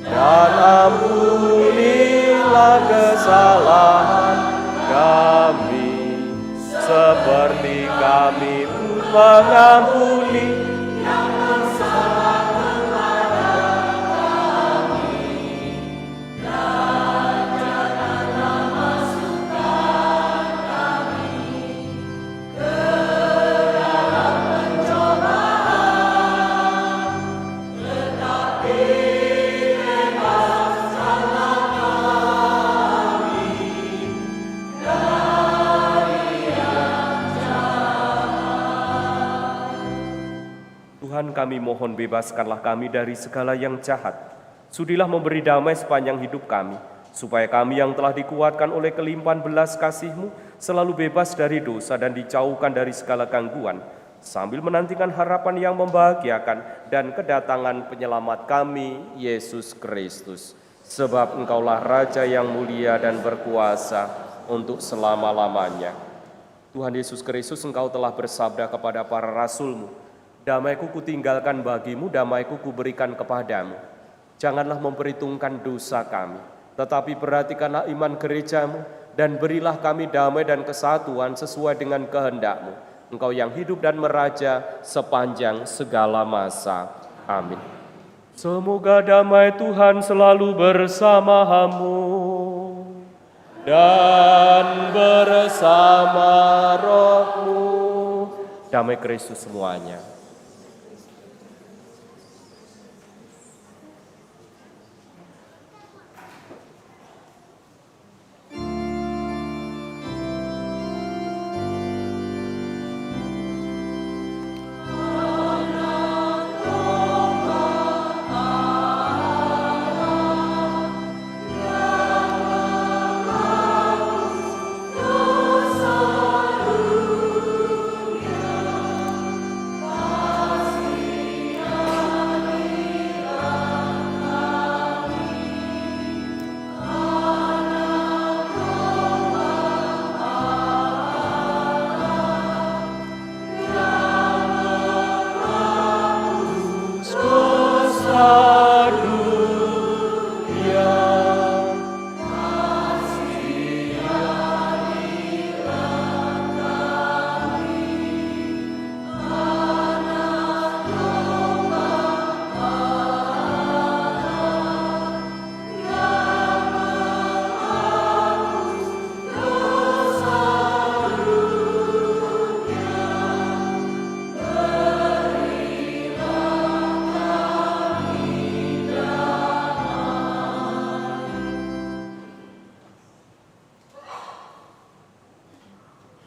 [SPEAKER 9] dan ampunilah kesalahan kami, seperti kami mengampuni yang bersalah kepada kami. Dan janganlah masukkan kami ke dalam pencobaan, tetapi bebaskanlah kami dari yang jahat. Tuhan, kami mohon bebaskanlah kami dari segala yang jahat. Sudilah memberi damai sepanjang hidup kami, supaya kami yang telah dikuatkan oleh kelimpahan belas kasih-Mu selalu bebas dari dosa dan dijauhkan dari segala gangguan, sambil menantikan harapan yang membahagiakan dan kedatangan penyelamat kami, Yesus Kristus. Sebab Engkaulah Raja yang mulia dan berkuasa untuk selama-lamanya. Tuhan Yesus Kristus, Engkau telah bersabda kepada para rasul-Mu, damai-Ku kutinggalkan bagimu, damai-Ku kuberikan kepadamu. Janganlah memperhitungkan dosa kami, tetapi perhatikanlah iman gereja-Mu, dan berilah kami damai dan kesatuan sesuai dengan kehendak-Mu. Engkau yang hidup dan meraja sepanjang segala masa. Amin. Semoga damai Tuhan selalu bersama-Mu dan bersama roh-Mu. Damai Kristus semuanya.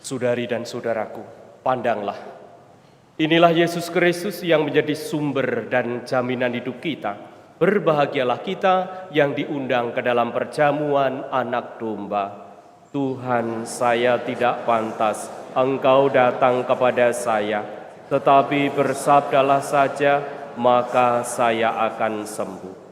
[SPEAKER 9] Saudari dan saudaraku, pandanglah. Inilah Yesus Kristus yang menjadi sumber dan jaminan hidup kita. Berbahagialah kita yang diundang ke dalam perjamuan Anak Domba. Tuhan, saya tidak pantas Engkau datang kepada saya, tetapi bersabdalah saja, maka saya akan sembuh.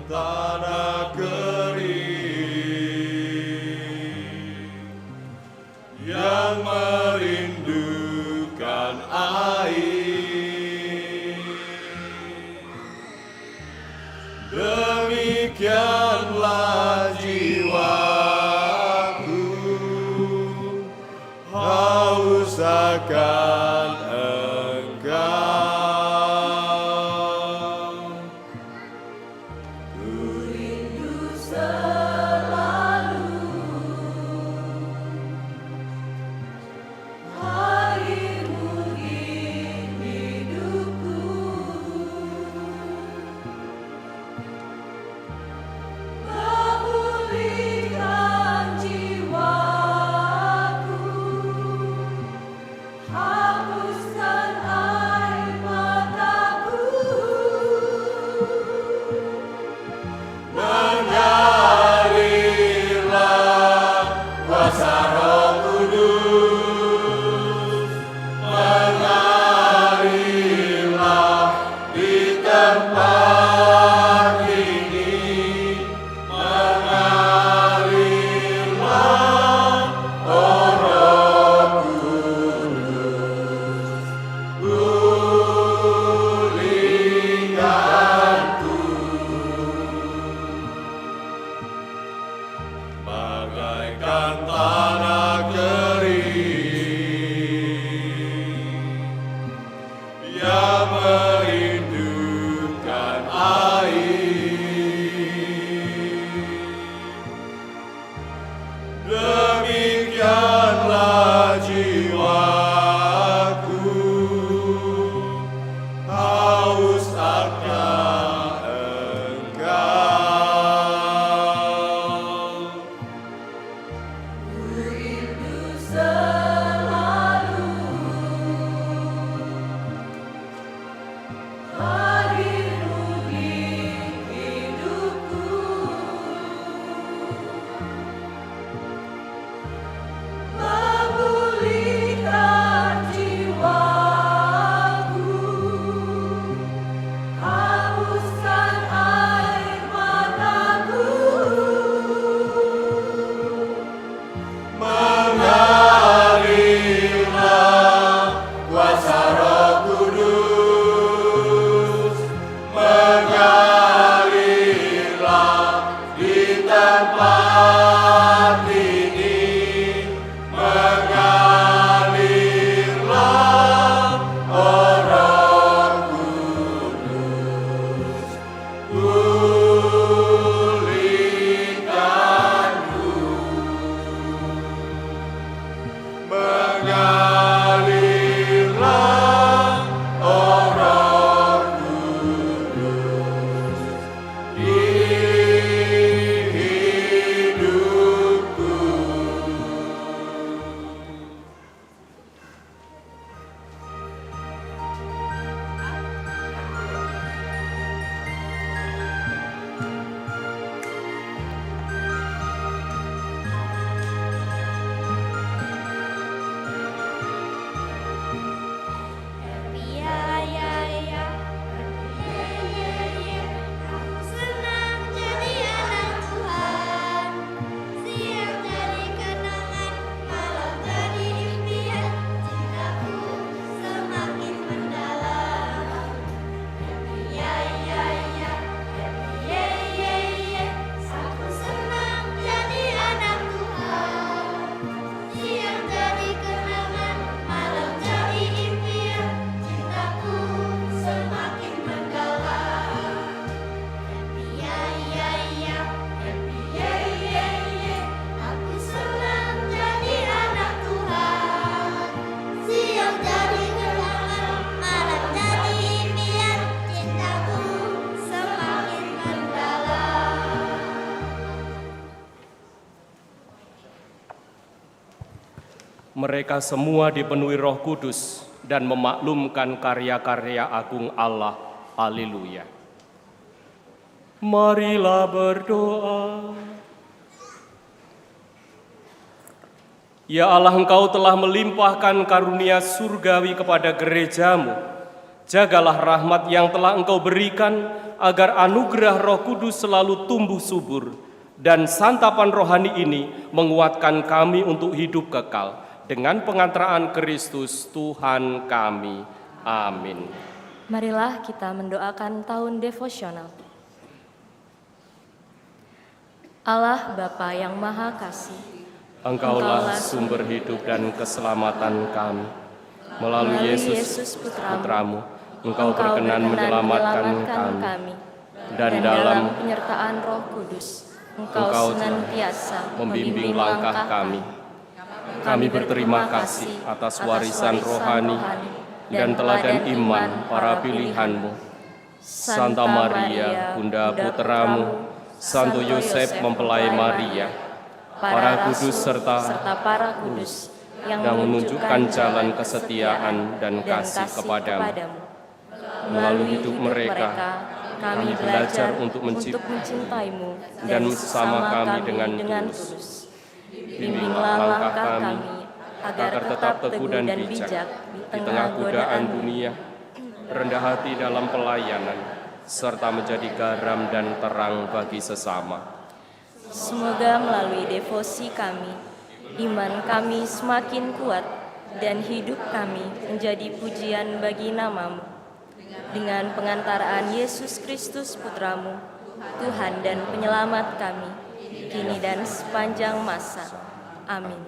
[SPEAKER 12] tanah kering yang merindukan air. Demikianlah jiwaku haus akan Engkau.
[SPEAKER 13] Ku rindu selalu
[SPEAKER 12] kuasa Roh Kudus, mengalirlah di tempat ini, mengalirlah, oh Roh Kudus, gulingkanku, bagaikan tanah kering yang merindukan air. Demikianlah jiwaku, haus akan Engkau.
[SPEAKER 10] Rindu selalu hadirmu di hidupku, memulihkan jiwaku, hapuskan air mataku.
[SPEAKER 12] Mengalirlah kuasa Roh Kudus, mengalirlah di tempat ini, mengalirlah, oh Roh Kudus, pulihkanku, mengalirlah, oh Roh Kudus, di hidupku.
[SPEAKER 9] Mereka semua dipenuhi Roh Kudus dan memaklumkan karya-karya agung Allah. Haleluya. Marilah berdoa. Ya Allah, Engkau telah melimpahkan karunia surgawi kepada gerejamu. Jagalah rahmat yang telah Engkau berikan agar anugerah Roh Kudus selalu tumbuh subur dan santapan rohani ini menguatkan kami untuk hidup kekal dengan pengantaraan Kristus Tuhan kami. Amin.
[SPEAKER 10] Marilah kita mendoakan tahun devosional. Allah Bapa yang Maha Kasih,
[SPEAKER 9] Engkaulah sumber hidup dan keselamatan kami. Melalui Yesus Putramu, Engkau berkenan menyelamatkan kami. Dan dalam
[SPEAKER 10] penyertaan Roh Kudus, Engkau senantiasa
[SPEAKER 9] membimbing langkah kami. Kami berterima kasih atas warisan rohani dan teladan iman para pilihan-Mu. Santa Maria, Bunda Putramu, Santo Yosef mempelai Maria, para kudus serta
[SPEAKER 10] para kudus
[SPEAKER 9] yang menunjukkan jalan kesetiaan dan kasih kepadamu. Melalui hidup mereka, kami belajar untuk mencintai-Mu dan bersama kami dengan tulus. Bimbinglah langkah kami agar tetap teguh dan bijak di tengah godaan dunia, rendah hati dalam pelayanan, serta menjadi garam dan terang bagi sesama.
[SPEAKER 10] Semoga melalui devosi kami, iman kami semakin kuat dan hidup kami menjadi pujian bagi nama-Mu. Dengan pengantaraan Yesus Kristus Putra-Mu, Tuhan dan Penyelamat kami, kini dan sepanjang masa. Amin.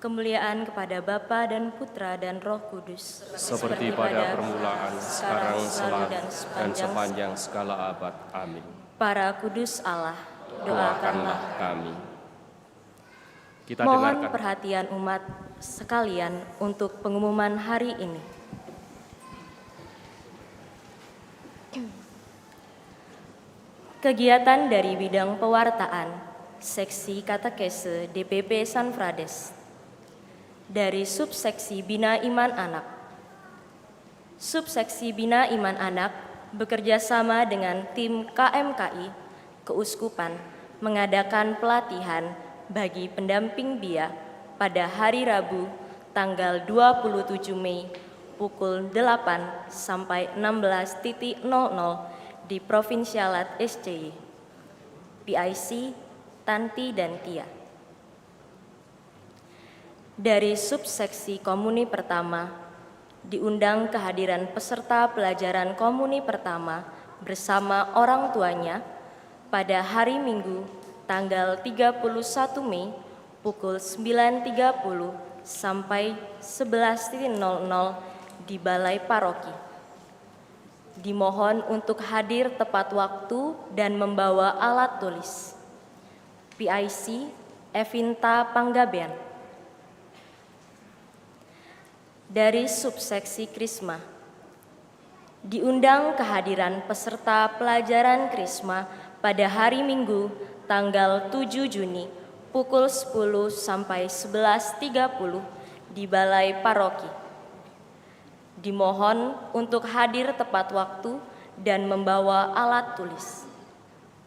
[SPEAKER 10] Kemuliaan kepada Bapa dan Putra dan Roh Kudus,
[SPEAKER 9] Seperti pada permulaan, sekarang, selalu, dan sepanjang segala abad. Amin.
[SPEAKER 10] Para kudus Allah,
[SPEAKER 9] Doakanlah kami. Kita
[SPEAKER 10] mohon
[SPEAKER 9] dengarkan.
[SPEAKER 10] perhatian umat sekalian untuk pengumuman hari ini. Kegiatan dari bidang pewartaan, seksi katekese DPP Sanfrades, dari subseksi Bina Iman Anak. Subseksi Bina Iman Anak bekerja sama dengan tim KMKI Keuskupan mengadakan pelatihan bagi pendamping BIA pada hari Rabu tanggal 27 Mei pukul 8 sampai 16.00 di Provinsialat SCY. PIC, Tanti dan Tia. Dari subseksi komuni pertama, diundang kehadiran peserta pelajaran komuni pertama bersama orang tuanya pada hari Minggu tanggal 31 Mei pukul 9.30 sampai 11.00 di Balai Paroki. Dimohon untuk hadir tepat waktu dan membawa alat tulis. PIC Evinta Panggabean. Dari subseksi Krisma, diundang kehadiran peserta pelajaran Krisma pada hari Minggu tanggal 7 Juni pukul 10 sampai 11.30 di Balai Paroki. Dimohon untuk hadir tepat waktu dan membawa alat tulis.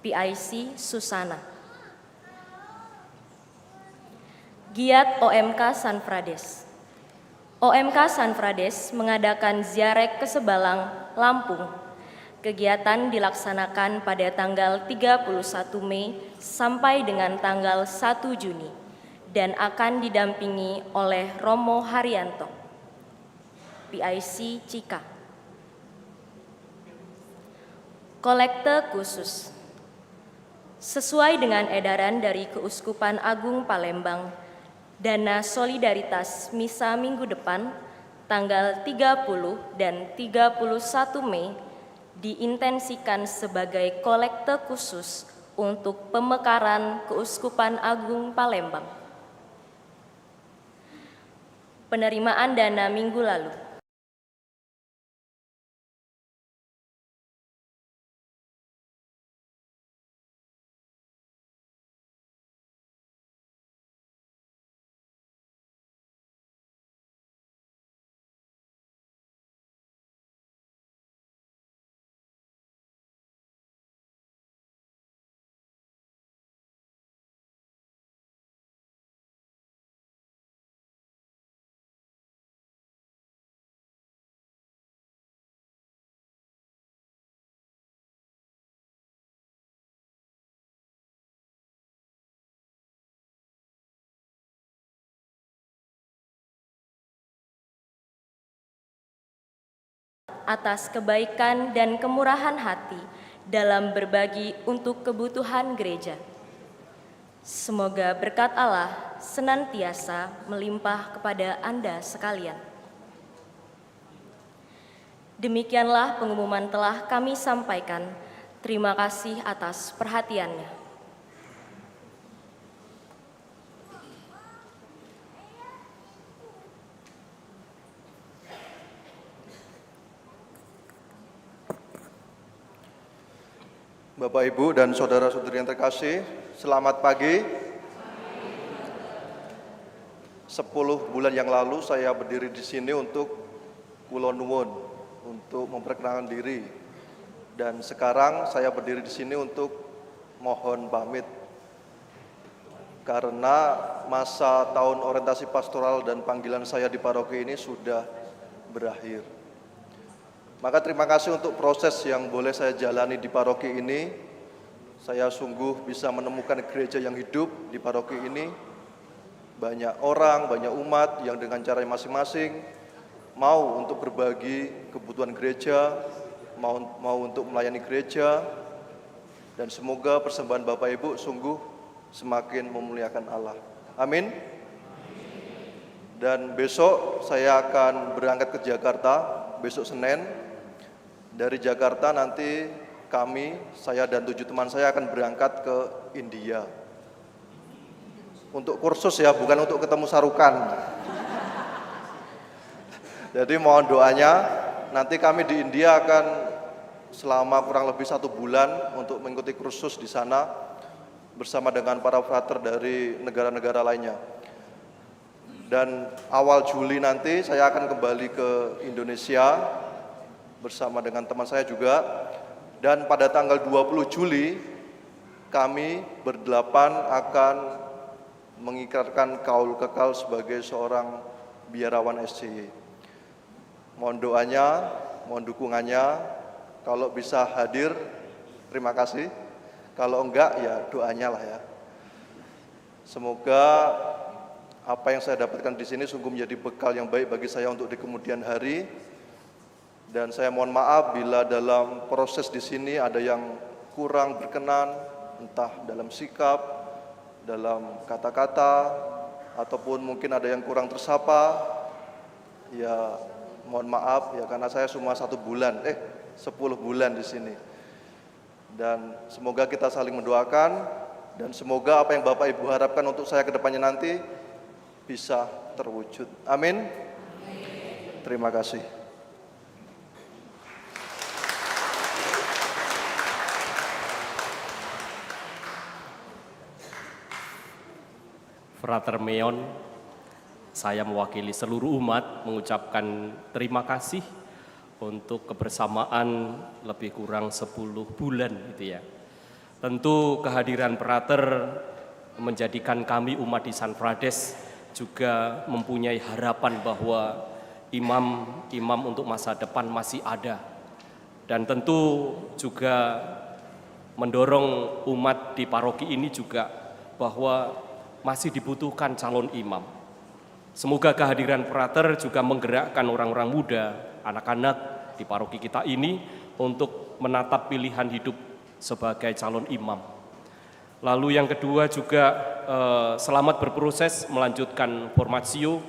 [SPEAKER 10] PIC Susana. Giat OMK Sanfrades. OMK Sanfrades mengadakan ziarah ke Sebalang, Lampung. Kegiatan dilaksanakan pada tanggal 31 Mei sampai dengan tanggal 1 Juni dan akan didampingi oleh Romo Haryanto. PIC Cika. Kolekte khusus. Sesuai dengan edaran dari Keuskupan Agung Palembang, dana solidaritas misa minggu depan tanggal 30 dan 31 Mei diintensikan sebagai kolekte khusus untuk pemekaran Keuskupan Agung Palembang. Penerimaan dana minggu lalu. Atas kebaikan dan kemurahan hati dalam berbagi untuk kebutuhan gereja. Semoga berkat Allah senantiasa melimpah kepada Anda sekalian. Demikianlah pengumuman telah kami sampaikan. Terima kasih atas perhatiannya.
[SPEAKER 13] Bapak, Ibu, dan saudara-saudari yang terkasih, selamat pagi. 10 bulan yang lalu saya berdiri di sini untuk kula nuwun, untuk memperkenalkan diri. Dan sekarang saya berdiri di sini untuk mohon pamit. karena masa tahun orientasi pastoral dan panggilan saya di paroki ini sudah berakhir. Maka terima kasih untuk proses yang boleh saya jalani di paroki ini. Saya sungguh bisa menemukan gereja yang hidup di paroki ini. Banyak orang, banyak umat yang dengan cara masing-masing mau untuk berbagi kebutuhan gereja, mau untuk melayani gereja, dan semoga persembahan Bapak Ibu sungguh semakin memuliakan Allah. Amin. Dan besok saya akan berangkat ke Jakarta, besok Senin. Dari Jakarta nanti saya dan 7 teman saya akan berangkat ke India. Untuk kursus ya, bukan untuk ketemu Sarukan. Jadi mohon doanya, nanti kami di India akan selama kurang lebih 1 bulan untuk mengikuti kursus di sana bersama dengan para frater dari negara-negara lainnya. Dan awal Juli nanti saya akan kembali ke Indonesia bersama dengan teman saya juga. Dan pada tanggal 20 Juli kami berdelapan akan mengikrarkan kaul kekal sebagai seorang biarawan SCY. Mohon doanya, mohon dukungannya. Kalau bisa hadir, terima kasih. Kalau enggak, ya doanya lah ya. Semoga apa yang saya dapatkan di sini sungguh menjadi bekal yang baik bagi saya untuk di kemudian hari. Dan saya mohon maaf bila dalam proses di sini ada yang kurang berkenan, entah dalam sikap, dalam kata-kata, ataupun mungkin ada yang kurang tersapa. Ya mohon maaf ya, karena saya cuma 10 bulan di sini. Dan semoga kita saling mendoakan, dan semoga apa yang Bapak Ibu harapkan untuk saya ke depannya nanti bisa terwujud. Amin. Terima kasih.
[SPEAKER 9] Frater Meon, saya mewakili seluruh umat mengucapkan terima kasih untuk kebersamaan lebih kurang 10 bulan gitu ya. Tentu kehadiran frater menjadikan kami umat di San Frades juga mempunyai harapan bahwa imam untuk masa depan masih ada. Dan tentu juga mendorong umat di paroki ini juga bahwa masih dibutuhkan calon imam. Semoga kehadiran frater juga menggerakkan orang-orang muda, anak-anak di paroki kita ini untuk menatap pilihan hidup sebagai calon imam. Lalu yang kedua juga selamat berproses melanjutkan formasio,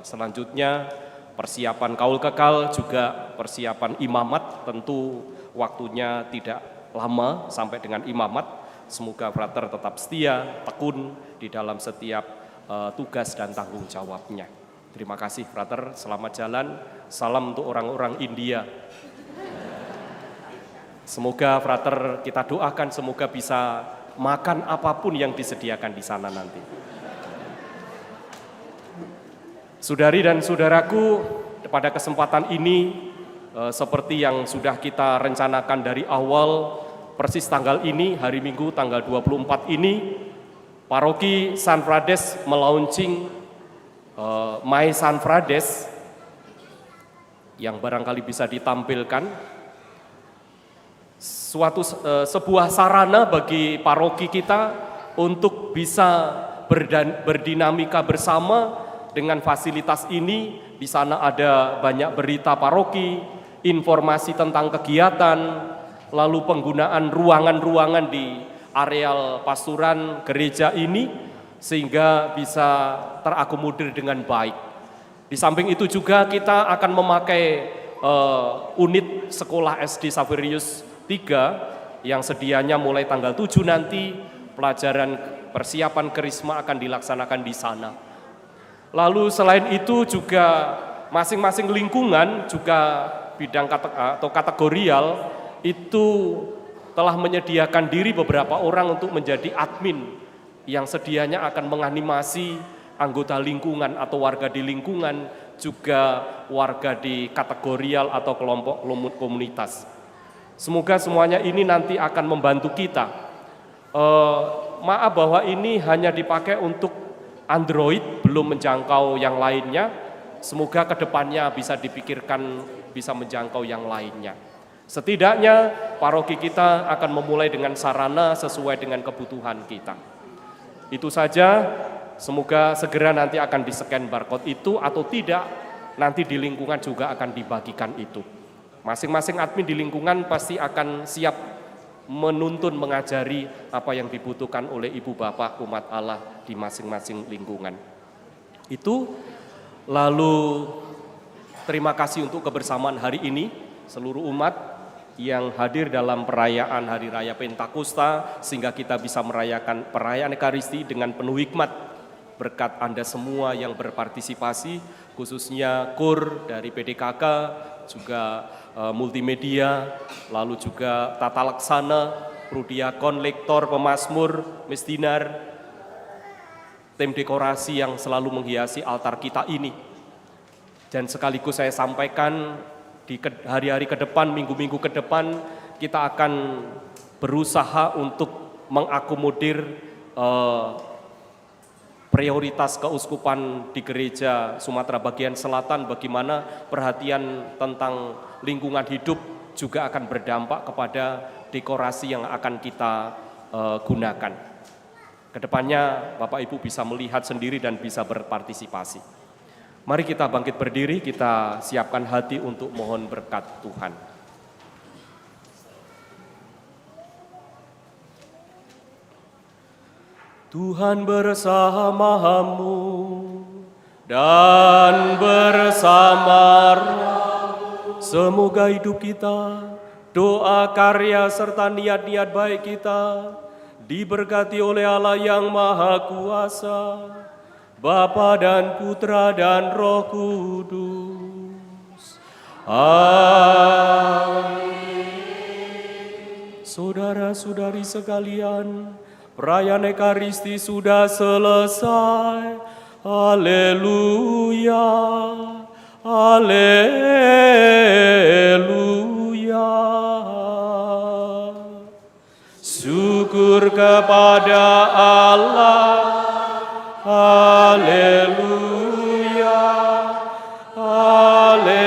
[SPEAKER 9] selanjutnya persiapan kaul kekal, juga persiapan imamat, tentu waktunya tidak lama sampai dengan imamat. Semoga frater tetap setia, tekun di dalam setiap tugas dan tanggung jawabnya. Terima kasih frater, selamat jalan, salam untuk orang-orang India. Semoga frater kita doakan semoga bisa makan apapun yang disediakan di sana nanti. Saudari dan saudaraku, pada kesempatan ini seperti yang sudah kita rencanakan dari awal, persis tanggal ini, hari Minggu tanggal 24 ini, Paroki San Frades melaunching My San Frades yang barangkali bisa ditampilkan. Sebuah sarana bagi paroki kita untuk bisa berdinamika bersama dengan fasilitas ini. Di sana ada banyak berita paroki, informasi tentang kegiatan, lalu penggunaan ruangan-ruangan di areal pasturan gereja ini sehingga bisa terakomodir dengan baik. Di samping itu juga kita akan memakai unit sekolah SD Saverius 3 yang sedianya mulai tanggal 7 nanti pelajaran persiapan Krisma akan dilaksanakan di sana. Lalu selain itu juga masing-masing lingkungan juga bidang atau kategorial itu telah menyediakan diri beberapa orang untuk menjadi admin yang sedianya akan menganimasi anggota lingkungan atau warga di lingkungan, juga warga di kategorial atau kelompok komunitas. Semoga semuanya ini nanti akan membantu kita Maaf bahwa ini hanya dipakai untuk Android, belum menjangkau yang lainnya. Semoga kedepannya bisa dipikirkan bisa menjangkau yang lainnya. Setidaknya paroki kita akan memulai dengan sarana sesuai dengan kebutuhan kita. Itu saja, semoga segera nanti akan di-scan barcode itu atau tidak, nanti di lingkungan juga akan dibagikan itu. Masing-masing admin di lingkungan pasti akan siap menuntun, mengajari apa yang dibutuhkan oleh ibu bapak umat Allah di masing-masing lingkungan. Itu, lalu terima kasih untuk kebersamaan hari ini seluruh umat yang hadir dalam perayaan Hari Raya Pentakosta sehingga kita bisa merayakan perayaan Ekaristi dengan penuh hikmat berkat Anda semua yang berpartisipasi, khususnya KUR dari PDKK, juga multimedia, lalu juga tata laksana, Prudiakon, lektor, pemazmur, mesdinar, tim dekorasi yang selalu menghiasi altar kita ini. Dan sekaligus saya sampaikan di hari-hari ke depan, minggu-minggu ke depan, kita akan berusaha untuk mengakomodir prioritas keuskupan di gereja Sumatera bagian selatan, bagaimana perhatian tentang lingkungan hidup juga akan berdampak kepada dekorasi yang akan kita gunakan. Kedepannya Bapak Ibu bisa melihat sendiri dan bisa berpartisipasi. Mari kita bangkit berdiri, kita siapkan hati untuk mohon berkat Tuhan. Tuhan bersamamu dan bersama rohmu. Semoga hidup kita, doa, karya, serta niat-niat baik kita diberkati oleh Allah yang Maha Kuasa, Bapa dan Putra dan Roh Kudus. Amin. Saudara-saudari sekalian, perayaan Ekaristi sudah selesai. Haleluya, haleluya. Syukur kepada Allah. Haleluya, haleluya.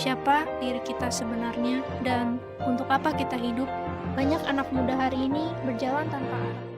[SPEAKER 6] siapa diri kita sebenarnya dan untuk apa kita hidup. Banyak anak muda hari ini berjalan tanpa arah.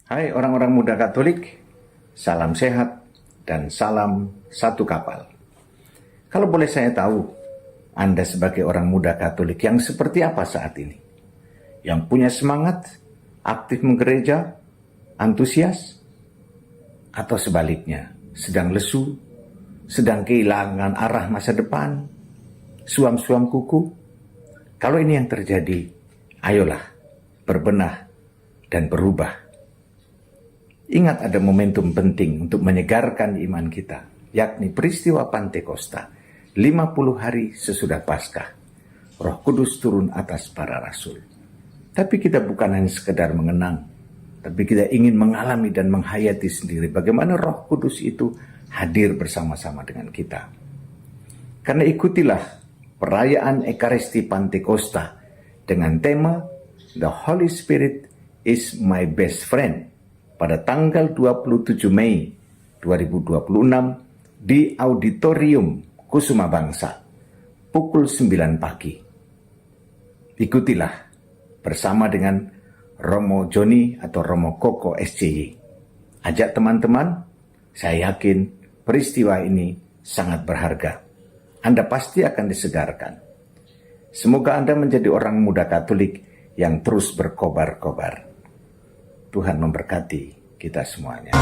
[SPEAKER 1] Hai orang-orang muda Katolik, salam sehat dan salam satu kapal. Kalau boleh saya tahu, Anda sebagai orang muda Katolik yang seperti apa saat ini? Yang punya semangat, aktif menggereja, antusias? Atau sebaliknya, sedang lesu, sedang kehilangan arah masa depan, suam-suam kuku? Kalau ini yang terjadi, ayolah berbenah dan berubah. Ingat ada momentum penting untuk menyegarkan iman kita, yakni peristiwa Pantekosta, 50 hari sesudah Paskah. Roh Kudus turun atas para rasul. Tapi kita bukan hanya sekedar mengenang, tapi kita ingin mengalami dan menghayati sendiri bagaimana Roh Kudus itu hadir bersama-sama dengan kita. Karena ikutilah perayaan Ekaristi Pantekosta dengan tema The Holy Spirit is my best friend pada tanggal 27 Mei 2026 di Auditorium Kusuma Bangsa pukul 9 pagi. Ikutilah bersama dengan Romo Joni atau Romo Koko SCY. Ajak teman-teman, saya yakin peristiwa ini sangat berharga. Anda pasti akan disegarkan. Semoga Anda menjadi orang muda Katolik yang terus berkobar-kobar. Tuhan memberkati kita semuanya.